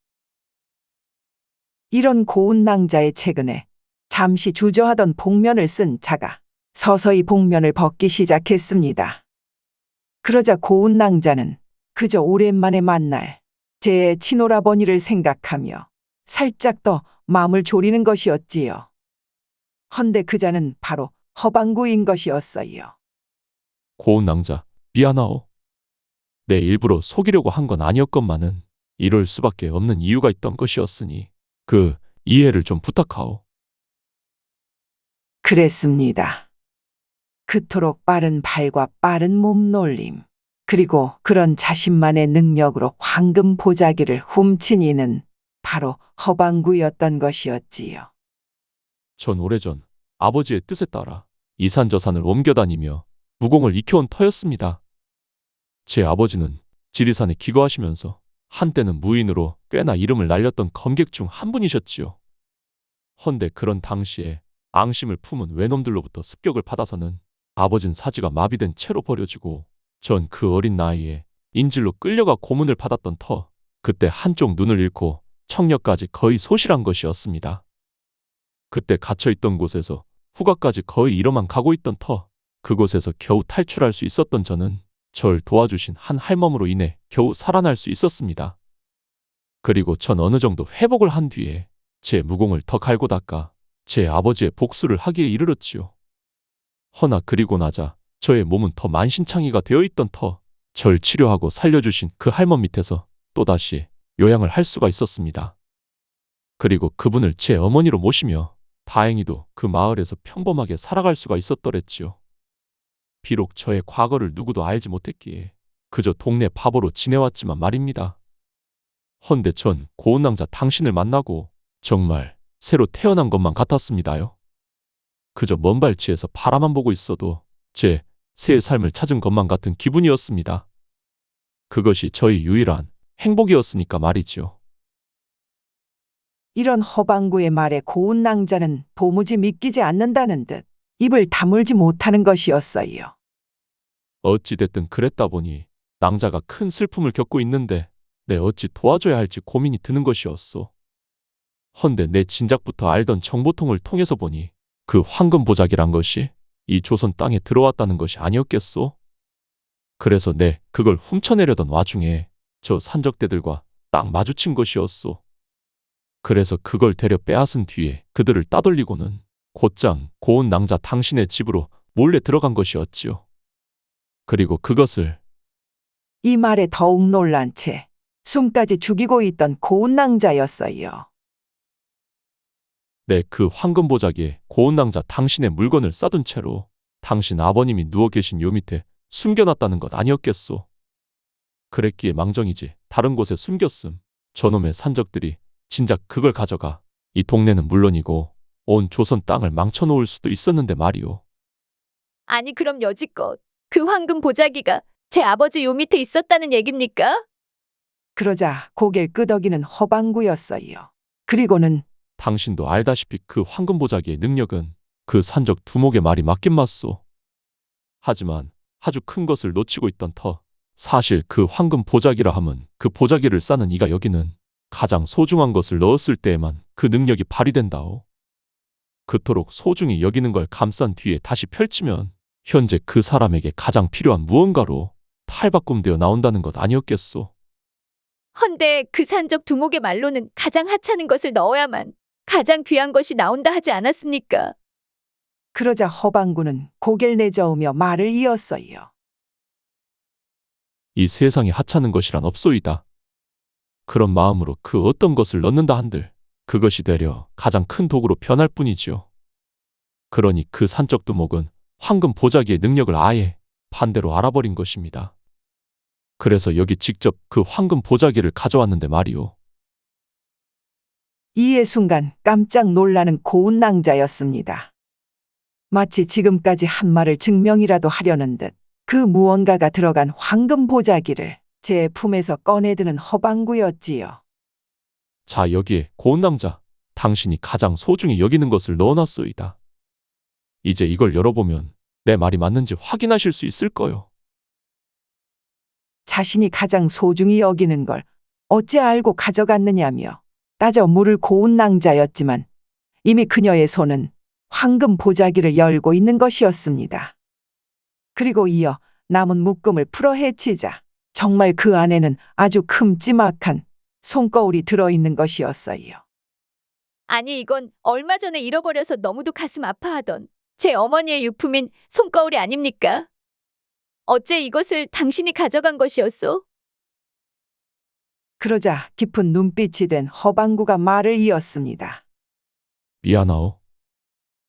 이런 고운 낭자의 최근에 잠시 주저하던 복면을 쓴 자가 서서히 복면을 벗기 시작했습니다. 그러자 고운 낭자는 그저 오랜만에 만날 제 친오라버니를 생각하며 살짝 더 마음을 졸이는 것이었지요. 헌데 그자는 바로 허방구인 것이었어요. 고운 낭자, 미안하오. 내 일부러 속이려고 한 건 아니었건만은 이럴 수밖에 없는 이유가 있던 것이었으니 그 이해를 좀 부탁하오. 그랬습니다. 그토록 빠른 발과 빠른 몸놀림, 그리고 그런 자신만의 능력으로 황금 보자기를 훔친 이는 바로 허방구였던 것이었지요. 전 오래전 아버지의 뜻에 따라 이산저산을 옮겨다니며 무공을 익혀온 터였습니다. 제 아버지는 지리산에 기거하시면서 한때는 무인으로 꽤나 이름을 날렸던 검객 중 한 분이셨지요. 헌데 그런 당시에 앙심을 품은 외놈들로부터 습격을 받아서는 아버진 사지가 마비된 채로 버려지고 전 그 어린 나이에 인질로 끌려가 고문을 받았던 터, 그때 한쪽 눈을 잃고 청력까지 거의 소실한 것이었습니다. 그때 갇혀있던 곳에서 후가까지 거의 잃어만 가고 있던 터, 그곳에서 겨우 탈출할 수 있었던 저는 절 도와주신 한 할멈으로 인해 겨우 살아날 수 있었습니다. 그리고 전 어느 정도 회복을 한 뒤에 제 무공을 더 갈고 닦아 제 아버지의 복수를 하기에 이르렀지요. 허나 그리고 나자 저의 몸은 더 만신창이가 되어 있던 터, 절 치료하고 살려주신 그 할멈 밑에서 또다시 요양을 할 수가 있었습니다. 그리고 그분을 제 어머니로 모시며 다행히도 그 마을에서 평범하게 살아갈 수가 있었더랬지요. 비록 저의 과거를 누구도 알지 못했기에 그저 동네 바보로 지내왔지만 말입니다. 헌데 전 고운 낭자 당신을 만나고 정말 새로 태어난 것만 같았습니다요. 그저 먼 발치에서 바라만 보고 있어도 제 새 삶을 찾은 것만 같은 기분이었습니다. 그것이 저의 유일한 행복이었으니까 말이지요. 이런 허방구의 말에 고운 낭자는 도무지 믿기지 않는다는 듯 입을 다물지 못하는 것이었어요. 어찌됐든 그랬다 보니 낭자가 큰 슬픔을 겪고 있는데 내 어찌 도와줘야 할지 고민이 드는 것이었소. 헌데 내 진작부터 알던 정보통을 통해서 보니 그 황금 보자기란 것이 이 조선 땅에 들어왔다는 것이 아니었겠소. 그래서 내 그걸 훔쳐내려던 와중에 저 산적대들과 딱 마주친 것이었소. 그래서 그걸 데려 빼앗은 뒤에 그들을 따돌리고는 곧장 고운 낭자 당신의 집으로 몰래 들어간 것이었지요. 그리고 그것을 이 말에 더욱 놀란 채 숨까지 죽이고 있던 고운 낭자였어요. 내 그 황금 보자기에 고운 낭자 당신의 물건을 싸둔 채로 당신 아버님이 누워 계신 요 밑에 숨겨놨다는 것 아니었겠소. 그랬기에 망정이지 다른 곳에 숨겼음. 저놈의 산적들이 진작 그걸 가져가 이 동네는 물론이고 온 조선 땅을 망쳐놓을 수도 있었는데 말이오. 아니 그럼 여지껏 그 황금 보자기가 제 아버지 요 밑에 있었다는 얘깁니까? 그러자 고개를 끄덕이는 허방구였어요. 그리고는 당신도 알다시피 그 황금 보자기의 능력은 그 산적 두목의 말이 맞긴 맞소. 하지만 아주 큰 것을 놓치고 있던 터, 사실 그 황금 보자기라 함은 그 보자기를 싸는 이가 여기는 가장 소중한 것을 넣었을 때에만 그 능력이 발휘된다오. 그토록 소중히 여기는 걸 감싼 뒤에 다시 펼치면 현재 그 사람에게 가장 필요한 무언가로 탈바꿈되어 나온다는 것 아니었겠소. 헌데 그 산적 두목의 말로는 가장 하찮은 것을 넣어야만 가장 귀한 것이 나온다 하지 않았습니까? 그러자 허방구는 고개를 내저으며 말을 이었어요. 이 세상에 하찮은 것이란 없소이다. 그런 마음으로 그 어떤 것을 넣는다 한들 그것이 되려 가장 큰 도구로 변할 뿐이지요. 그러니 그 산적 두목은 황금 보자기의 능력을 아예 반대로 알아버린 것입니다. 그래서 여기 직접 그 황금 보자기를 가져왔는데 말이오. 이에 순간 깜짝 놀라는 고운 낭자였습니다. 마치 지금까지 한 말을 증명이라도 하려는 듯 그 무언가가 들어간 황금 보자기를 제 품에서 꺼내드는 허방구였지요. 자, 여기에 고운 낭자, 당신이 가장 소중히 여기는 것을 넣어놨소이다. 이제 이걸 열어보면 내 말이 맞는지 확인하실 수 있을 거요. 자신이 가장 소중히 여기는 걸 어찌 알고 가져갔느냐며 따져 물을 고운 낭자였지만 이미 그녀의 손은 황금 보자기를 열고 있는 것이었습니다. 그리고 이어 남은 묶음을 풀어 헤치자 정말 그 안에는 아주 큼지막한 손거울이 들어있는 것이었어요. 아니 이건 얼마 전에 잃어버려서 너무도 가슴 아파하던 제 어머니의 유품인 손거울이 아닙니까? 어째 이것을 당신이 가져간 것이었소? 그러자 깊은 눈빛이 된 허방구가 말을 이었습니다. 미안하오.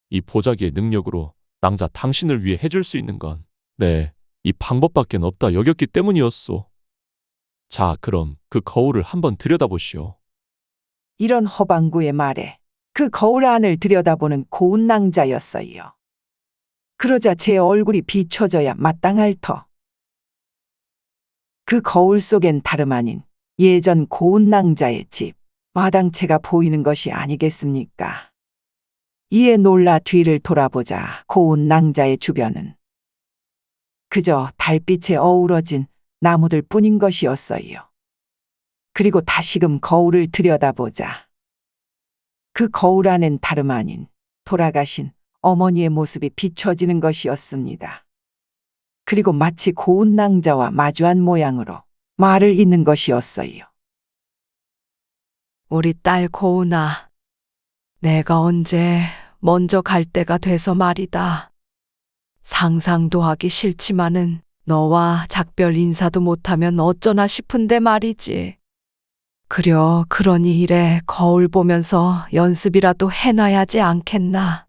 이 보자기의 능력으로 낭자 당신을 위해 해줄 수 있는 건 이 방법밖엔 없다 여겼기 때문이었소. 자, 그럼 그 거울을 한번 들여다보시오. 이런 허방구의 말에 그 거울 안을 들여다보는 고운 낭자였어요. 그러자 제 얼굴이 비춰져야 마땅할 터. 그 거울 속엔 다름 아닌 예전 고운 낭자의 집, 마당채가 보이는 것이 아니겠습니까? 이에 놀라 뒤를 돌아보자 고운 낭자의 주변은 그저 달빛에 어우러진 나무들 뿐인 것이었어요. 그리고 다시금 거울을 들여다보자 그 거울 안엔 다름 아닌 돌아가신 어머니의 모습이 비춰지는 것이었습니다. 그리고 마치 고운 낭자와 마주한 모양으로 말을 잇는 것이었어요. 우리 딸 고은아, 내가 언제 먼저 갈 때가 돼서 말이다. 상상도 하기 싫지만은 너와 작별 인사도 못하면 어쩌나 싶은데 말이지. 그러니 이래 거울 보면서 연습이라도 해놔야지 않겠나.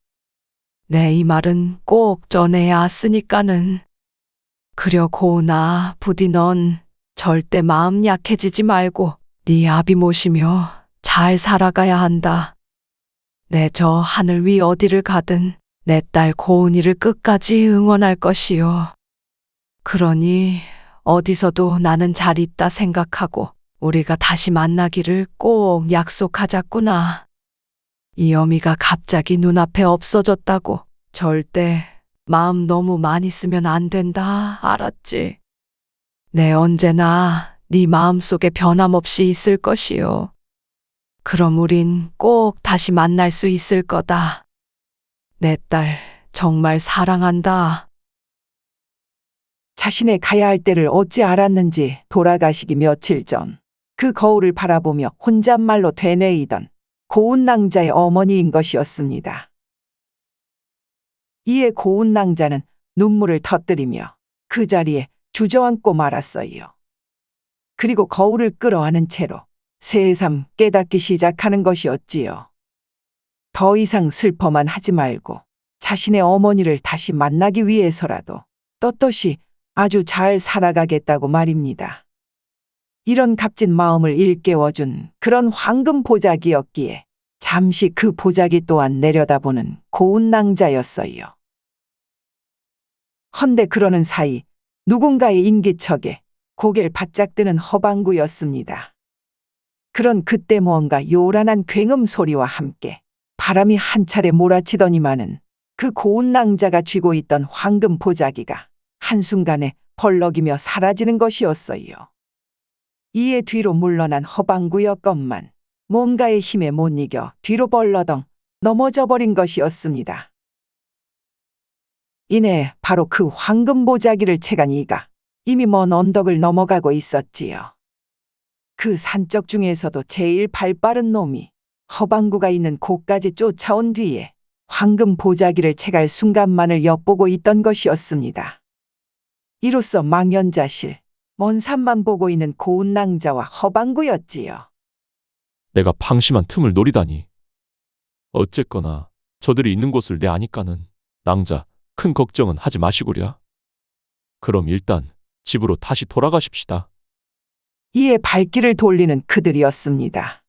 내 이 말은 꼭 전해야 쓰니까는. 고은아, 부디 넌 절대 마음 약해지지 말고 네 아비 모시며 잘 살아가야 한다. 내 저 하늘 위 어디를 가든 내 딸 고은이를 끝까지 응원할 것이요. 그러니 어디서도 나는 잘 있다 생각하고 우리가 다시 만나기를 꼭 약속하자꾸나. 이 어미가 갑자기 눈앞에 없어졌다고 절대 마음 너무 많이 쓰면 안 된다. 알았지? 내 언제나 네 마음속에 변함없이 있을 것이요. 그럼 우린 꼭 다시 만날 수 있을 거다. 내 딸 정말 사랑한다. 자신의 가야 할 때를 어찌 알았는지 돌아가시기 며칠 전 그 거울을 바라보며 혼잣말로 되뇌이던 고운 낭자의 어머니인 것이었습니다. 이에 고운 낭자는 눈물을 터뜨리며 그 자리에 주저앉고 말았어요. 그리고 거울을 끌어안은 채로 새삼 깨닫기 시작하는 것이었지요. 더 이상 슬퍼만 하지 말고 자신의 어머니를 다시 만나기 위해서라도 떳떳이 아주 잘 살아가겠다고 말입니다. 이런 값진 마음을 일깨워준 그런 황금 보자기였기에 잠시 그 보자기 또한 내려다보는 고운 낭자였어요. 헌데 그러는 사이 누군가의 인기척에 고개를 바짝 드는 허방구였습니다. 그런 그때 무언가 요란한 굉음 소리와 함께 바람이 한 차례 몰아치더니만은 그 고운 낭자가 쥐고 있던 황금 보자기가 한순간에 벌럭이며 사라지는 것이었어요. 이에 뒤로 물러난 허방구였건만 뭔가의 힘에 못 이겨 뒤로 벌러덩 넘어져 버린 것이었습니다. 이내 바로 그 황금 보자기를 채간 이가 이미 먼 언덕을 넘어가고 있었지요. 그 산적 중에서도 제일 발빠른 놈이 허방구가 있는 곳까지 쫓아온 뒤에 황금 보자기를 채갈 순간만을 엿보고 있던 것이었습니다. 이로써 망연자실, 먼 산만 보고 있는 고운 낭자와 허방구였지요. 내가 방심한 틈을 노리다니. 어쨌거나 저들이 있는 곳을 내 아니까는 낭자 큰 걱정은 하지 마시구랴. 그럼 일단 집으로 다시 돌아가십시다. 이에 발길을 돌리는 그들이었습니다.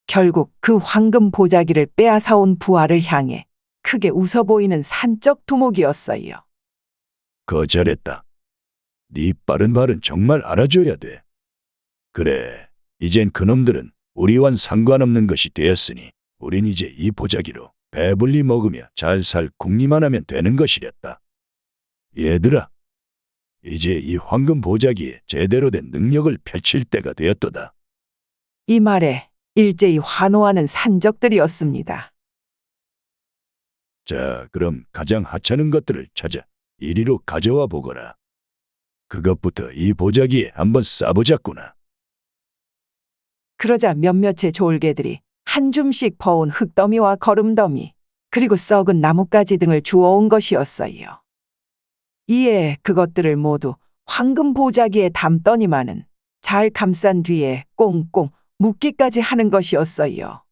결국 그 황금 보자기를 빼앗아온 부하를 향해 크게 웃어 보이는 산적 두목이었어요. 거절했다. 네 빠른 말은 정말 알아줘야 돼. 그래, 이젠 그놈들은 우리와는 상관없는 것이 되었으니 우린 이제 이 보자기로 배불리 먹으며 잘 살 궁리만 하면 되는 것이랬다. 얘들아, 이제 이 황금 보자기에 제대로 된 능력을 펼칠 때가 되었도다. 이 말에 일제히 환호하는 산적들이었습니다. 자, 그럼 가장 하찮은 것들을 찾아 이리로 가져와 보거라. 그것부터 이 보자기에 한번 싸보자꾸나. 그러자 몇몇의 졸개들이 한 줌씩 퍼온 흙더미와 거름더미, 그리고 썩은 나뭇가지 등을 주워온 것이었어요. 이에 그것들을 모두 황금 보자기에 담더니만은 잘 감싼 뒤에 꽁꽁 묶기까지 하는 것이었어요.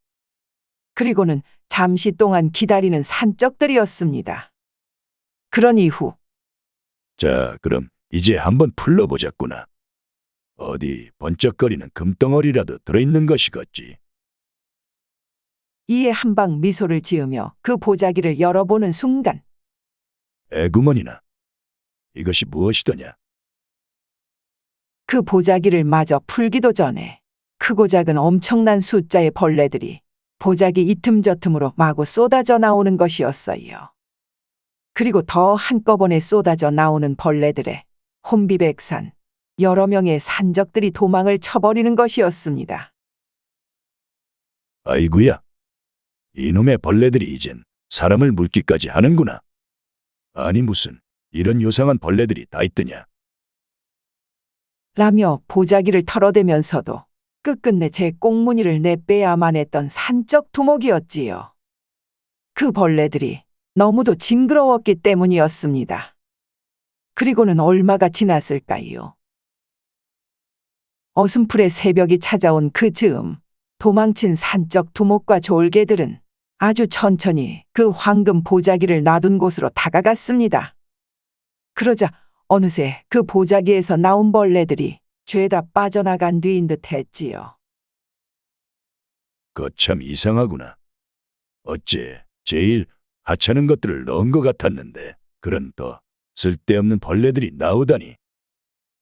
그리고는 잠시 동안 기다리는 산적들이었습니다. 그런 이후 자, 그럼 이제 한번 풀러보자꾸나. 어디 번쩍거리는 금덩어리라도 들어있는 것이겠지. 이에 한방 미소를 지으며 그 보자기를 열어보는 순간 에구머니나, 이것이 무엇이더냐? 그 보자기를 마저 풀기도 전에 크고 작은 엄청난 숫자의 벌레들이 보자기 이틈저틈으로 마구 쏟아져 나오는 것이었어요. 그리고 더 한꺼번에 쏟아져 나오는 벌레들의 혼비백산, 여러 명의 산적들이 도망을 쳐버리는 것이었습니다. 아이구야, 이놈의 벌레들이 이젠 사람을 물기까지 하는구나. 아니 무슨 이런 요상한 벌레들이 다 있더냐. 라며 보자기를 털어대면서도 끝끝내 제 꽁무니를 내빼야만 했던 산적 두목이었지요. 그 벌레들이 너무도 징그러웠기 때문이었습니다. 그리고는 얼마가 지났을까요? 어슴풀의 새벽이 찾아온 그 즈음, 도망친 산적 두목과 졸개들은 아주 천천히 그 황금 보자기를 놔둔 곳으로 다가갔습니다. 그러자 어느새 그 보자기에서 나온 벌레들이 죄다 빠져나간 뒤인 듯 했지요. 거참 이상하구나. 어째 제일 하찮은 것들을 넣은 것 같았는데 그런 더 쓸데없는 벌레들이 나오다니.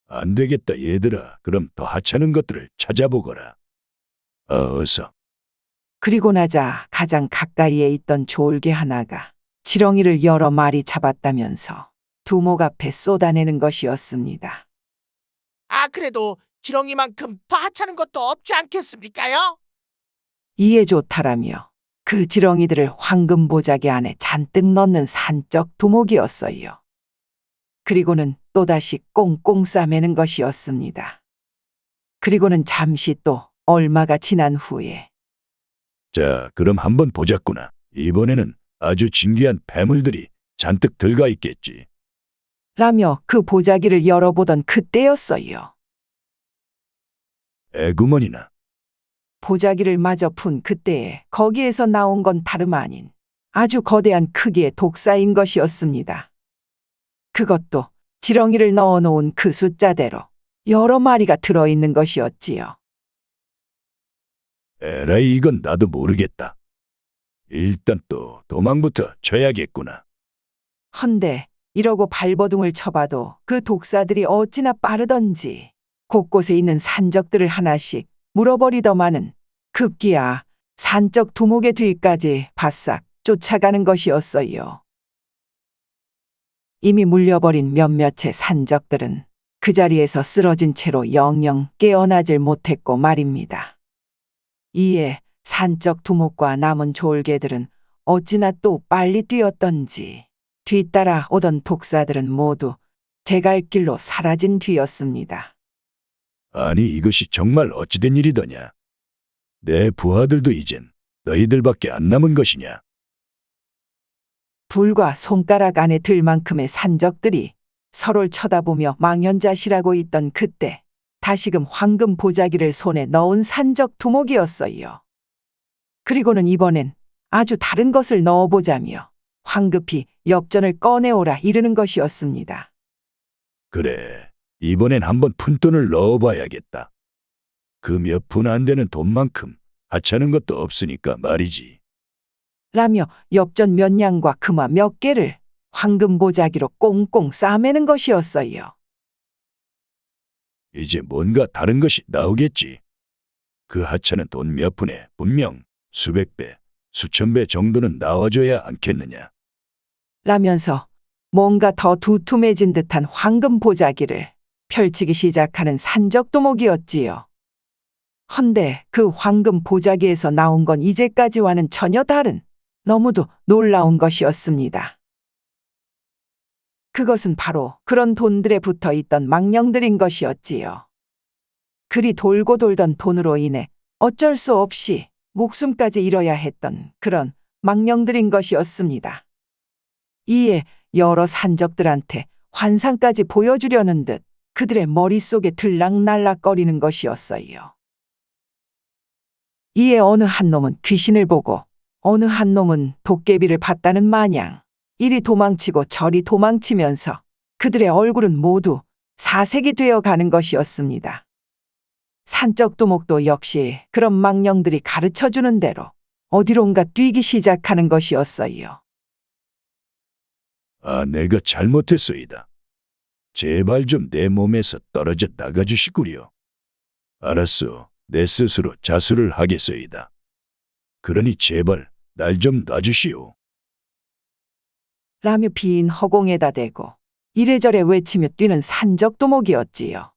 안 되겠다 얘들아. 그럼 더 하찮은 것들을 찾아보거라. 어서. 그리고 나자 가장 가까이에 있던 졸개 하나가 지렁이를 여러 마리 잡았다면서 두목 앞에 쏟아내는 것이었습니다. 아, 그래도 지렁이만큼 더 하찮은 것도 없지 않겠습니까요? 이에 좋다라며 그 지렁이들을 황금 보자기 안에 잔뜩 넣는 산적 두목이었어요. 그리고는 또다시 꽁꽁 싸매는 것이었습니다. 그리고는 잠시 또 얼마가 지난 후에 자, 그럼 한번 보자꾸나. 이번에는 아주 진귀한 폐물들이 잔뜩 들어가 있겠지. 라며 그 보자기를 열어보던 그때였어요. 에구머니나. 보자기를 마저 푼 그때에 거기에서 나온 건 다름 아닌 아주 거대한 크기의 독사인 것이었습니다. 그것도 지렁이를 넣어놓은 그 숫자대로 여러 마리가 들어있는 것이었지요. 에라이, 이건 나도 모르겠다. 일단 또 도망부터 쳐야겠구나. 헌데 이러고 발버둥을 쳐봐도 그 독사들이 어찌나 빠르던지 곳곳에 있는 산적들을 하나씩 물어버리더만은 급기야 산적 두목의 뒤까지 바싹 쫓아가는 것이었어요. 이미 물려버린 몇몇의 산적들은 그 자리에서 쓰러진 채로 영영 깨어나질 못했고 말입니다. 이에 산적 두목과 남은 졸개들은 어찌나 또 빨리 뛰었던지 뒤따라 오던 독사들은 모두 제 갈 길로 사라진 뒤였습니다. 아니, 이것이 정말 어찌된 일이더냐. 내 부하들도 이젠 너희들밖에 안 남은 것이냐. 불과 손가락 안에 들 만큼의 산적들이 서로를 쳐다보며 망연자실하고 있던 그때 다시금 황금 보자기를 손에 넣은 산적 두목이었어요. 그리고는 이번엔 아주 다른 것을 넣어보자며 황급히 엽전을 꺼내오라 이르는 것이었습니다. 그래, 이번엔 한번 푼돈을 넣어봐야겠다. 그 몇 푼 안 되는 돈만큼 하찮은 것도 없으니까 말이지. 라며 엽전 몇 냥과 금화 몇 개를 황금 보자기로 꽁꽁 싸매는 것이었어요. 이제 뭔가 다른 것이 나오겠지. 그 하찮은 돈 몇 푼에 분명 수백 배, 수천 배 정도는 나와줘야 않겠느냐. 라면서 뭔가 더 두툼해진 듯한 황금 보자기를 펼치기 시작하는 산적 두목이었지요. 헌데 그 황금 보자기에서 나온 건 이제까지와는 전혀 다른 너무도 놀라운 것이었습니다. 그것은 바로 그런 돈들에 붙어 있던 망령들인 것이었지요. 그리 돌고 돌던 돈으로 인해 어쩔 수 없이 목숨까지 잃어야 했던 그런 망령들인 것이었습니다. 이에 여러 산적들한테 환상까지 보여주려는 듯 그들의 머릿속에 들락날락거리는 것이었어요. 이에 어느 한 놈은 귀신을 보고 어느 한 놈은 도깨비를 봤다는 마냥 이리 도망치고 저리 도망치면서 그들의 얼굴은 모두 사색이 되어 가는 것이었습니다. 산적두목도 역시 그런 망령들이 가르쳐주는 대로 어디론가 뛰기 시작하는 것이었어요. 아, 내가 잘못했소이다. 제발 좀 내 몸에서 떨어져 나가주시구려. 알았소. 내 스스로 자수를 하겠소이다. 그러니 제발 날 좀 놔주시오. 라며 빈 허공에다 대고 이래저래 외치며 뛰는 산적두목이었지요.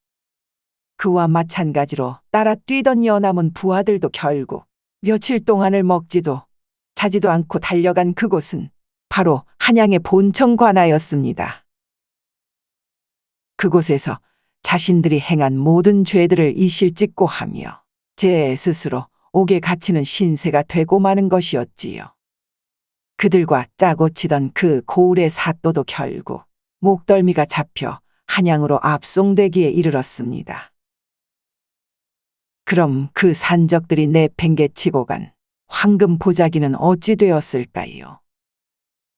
그와 마찬가지로 따라 뛰던 여남은 부하들도 결국 며칠 동안을 먹지도 자지도 않고 달려간 그곳은 바로 한양의 본청 관아였습니다. 그곳에서 자신들이 행한 모든 죄들을 이실직고 하며 제 스스로 옥에 갇히는 신세가 되고 마는 것이었지요. 그들과 짜고 치던 그 고을의 사또도 결국 목덜미가 잡혀 한양으로 압송되기에 이르렀습니다. 그럼 그 산적들이 내팽개치고 간 황금 보자기는 어찌 되었을까요?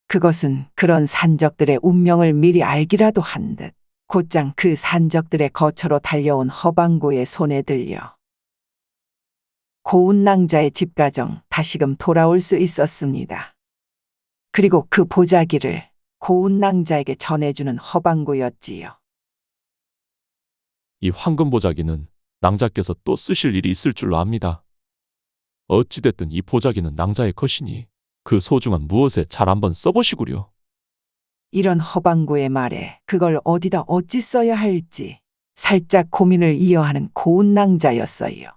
그것은 그런 산적들의 운명을 미리 알기라도 한 듯 곧장 그 산적들의 거처로 달려온 허방구의 손에 들려 고운 낭자의 집가정 다시금 돌아올 수 있었습니다. 그리고 그 보자기를 고운 낭자에게 전해주는 허방구였지요. 이 황금 보자기는 낭자께서 또 쓰실 일이 있을 줄로 압니다. 어찌됐든 이 보자기는 낭자의 것이니 그 소중한 무엇에 잘 한번 써보시구려. 이런 허방구의 말에 그걸 어디다 어찌 써야 할지 살짝 고민을 이어하는 고운 낭자였어요.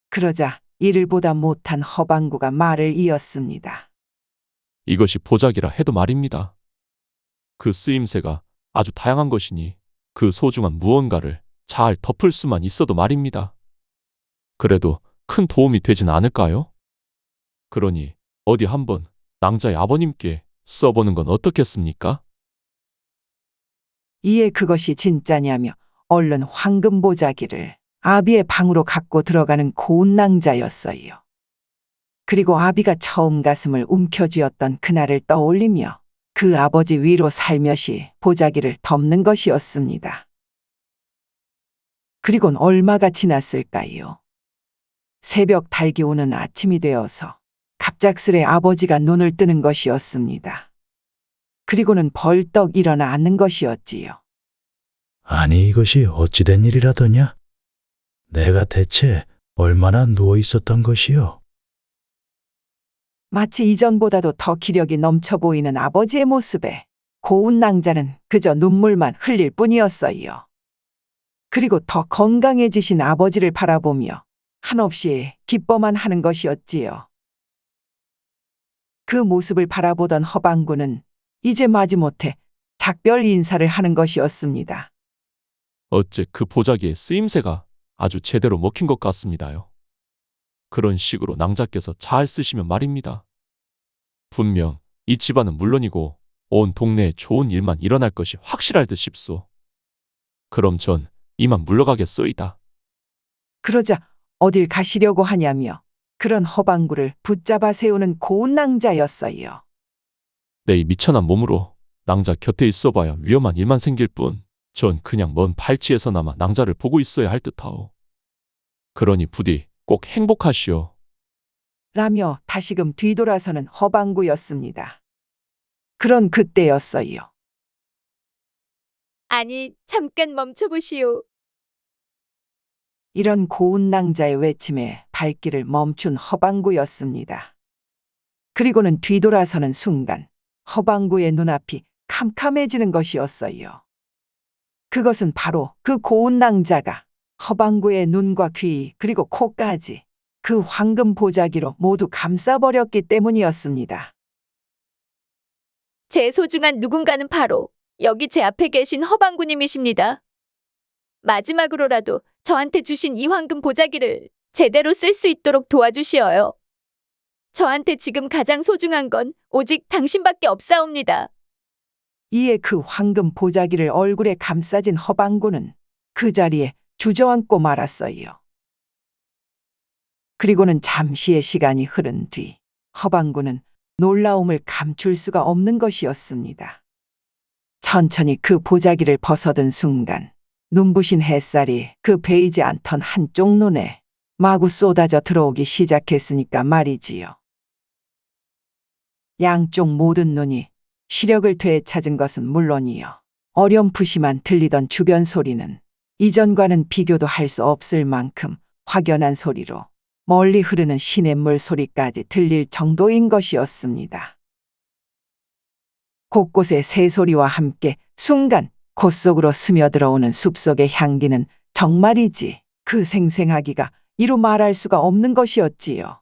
그러자 이를 보다 못한 허방구가 말을 이었습니다. 이것이 보자기라 해도 말입니다. 그 쓰임새가 아주 다양한 것이니 그 소중한 무언가를 잘 덮을 수만 있어도 말입니다. 그래도 큰 도움이 되진 않을까요? 그러니 어디 한번 낭자의 아버님께 써보는 건 어떻겠습니까? 이에 그것이 진짜냐며 얼른 황금 보자기를 아비의 방으로 갖고 들어가는 고운 낭자였어요. 그리고 아비가 처음 가슴을 움켜쥐었던 그날을 떠올리며 그 아버지 위로 살며시 보자기를 덮는 것이었습니다. 그리곤 얼마가 지났을까요? 새벽 달기 오는 아침이 되어서 갑작스레 아버지가 눈을 뜨는 것이었습니다. 그리고는 벌떡 일어나 앉는 것이었지요. 아니 이것이 어찌된 일이라더냐? 내가 대체 얼마나 누워 있었던 것이요? 마치 이전보다도 더 기력이 넘쳐 보이는 아버지의 모습에 고운 낭자는 그저 눈물만 흘릴 뿐이었어요. 그리고 더 건강해지신 아버지를 바라보며 한없이 기뻐만 하는 것이었지요. 그 모습을 바라보던 허방구는 이제 마지못해 작별 인사를 하는 것이었습니다. 어째 그 보자기의 쓰임새가 아주 제대로 먹힌 것 같습니다요. 그런 식으로 낭자께서 잘 쓰시면 말입니다. 분명 이 집안은 물론이고 온 동네에 좋은 일만 일어날 것이 확실할 듯 싶소. 그럼 전 이만 물러가겠소이다. 그러자 어딜 가시려고 하냐며 그런 허방구를 붙잡아 세우는 고운 낭자였어요. 내 이 미천한 몸으로 낭자 곁에 있어봐야 위험한 일만 생길 뿐 전 그냥 먼 발치에서나마 낭자를 보고 있어야 할 듯하오. 그러니 부디 꼭 행복하시오. 라며 다시금 뒤돌아서는 허방구였습니다. 그런 그때였어요. 아니, 잠깐 멈춰보시오. 이런 고운 낭자의 외침에 발길을 멈춘 허방구였습니다. 그리고는 뒤돌아서는 순간 허방구의 눈앞이 캄캄해지는 것이었어요. 그것은 바로 그 고운 낭자가 허방구의 눈과 귀 그리고 코까지 그 황금 보자기로 모두 감싸버렸기 때문이었습니다. 제 소중한 누군가는 바로 여기 제 앞에 계신 허방구님이십니다. 마지막으로라도 저한테 주신 이 황금 보자기를 제대로 쓸 수 있도록 도와주시어요. 저한테 지금 가장 소중한 건 오직 당신밖에 없사옵니다. 이에 그 황금 보자기를 얼굴에 감싸진 허방구는 그 자리에 주저앉고 말았어요. 그리고는 잠시의 시간이 흐른 뒤 허방구는 놀라움을 감출 수가 없는 것이었습니다. 천천히 그 보자기를 벗어든 순간 눈부신 햇살이 그 베이지 않던 한쪽 눈에 마구 쏟아져 들어오기 시작했으니까 말이지요. 양쪽 모든 눈이 시력을 되찾은 것은 물론이요. 어렴풋이만 들리던 주변 소리는 이전과는 비교도 할 수 없을 만큼 확연한 소리로 멀리 흐르는 시냇물 소리까지 들릴 정도인 것이었습니다. 곳곳의 새소리와 함께 순간 곳 속으로 스며들어오는 숲속의 향기는 정말이지 그 생생하기가 이루 말할 수가 없는 것이었지요.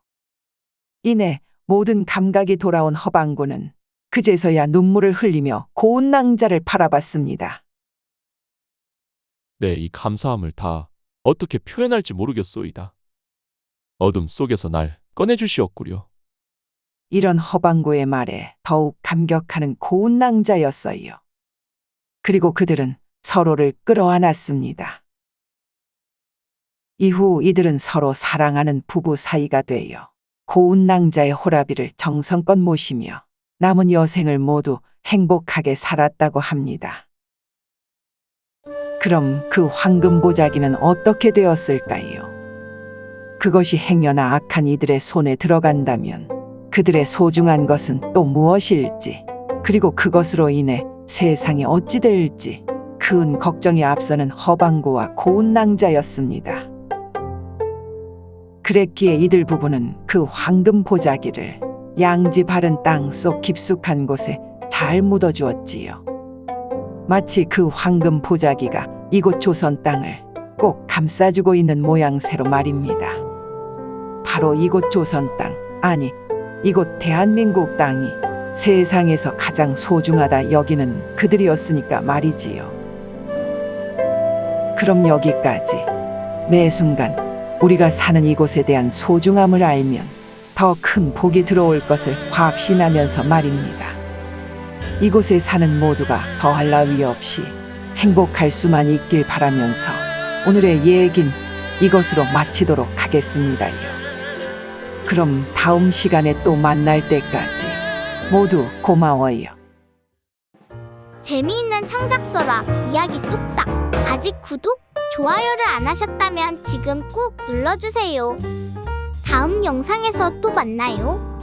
이내 모든 감각이 돌아온 허방구는 그제서야 눈물을 흘리며 고운 낭자를 바라봤습니다. 네, 이 감사함을 다 어떻게 표현할지 모르겠소이다. 어둠 속에서 날 꺼내주시었구려. 이런 허방구의 말에 더욱 감격하는 고운 낭자였어요. 그리고 그들은 서로를 끌어안았습니다. 이후 이들은 서로 사랑하는 부부 사이가 되어 고운 낭자의 호라비를 정성껏 모시며 남은 여생을 모두 행복하게 살았다고 합니다. 그럼 그 황금 보자기는 어떻게 되었을까요? 그것이 행여나 악한 이들의 손에 들어간다면 그들의 소중한 것은 또 무엇일지, 그리고 그것으로 인해 세상이 어찌 될지 큰 걱정이 앞서는 허방구와 고운 낭자였습니다. 그랬기에 이들 부부는 그 황금 보자기를 양지 바른 땅 속 깊숙한 곳에 잘 묻어주었지요. 마치 그 황금 보자기가 이곳 조선 땅을 꼭 감싸주고 있는 모양새로 말입니다. 바로 이곳 조선 땅, 아니 이곳 대한민국 땅이 세상에서 가장 소중하다 여기는 그들이었으니까 말이지요. 그럼 여기까지 매 순간 우리가 사는 이곳에 대한 소중함을 알면 더 큰 복이 들어올 것을 확신하면서 말입니다. 이곳에 사는 모두가 더할 나위 없이 행복할 수만 있길 바라면서 오늘의 얘긴 이것으로 마치도록 하겠습니다요. 그럼 다음 시간에 또 만날 때까지 모두 고마워요. 재미있는 창작서라 이야기 뚝딱. 아직 구독, 좋아요를 안 하셨다면 지금 꾹 눌러주세요. 다음 영상에서 또 만나요.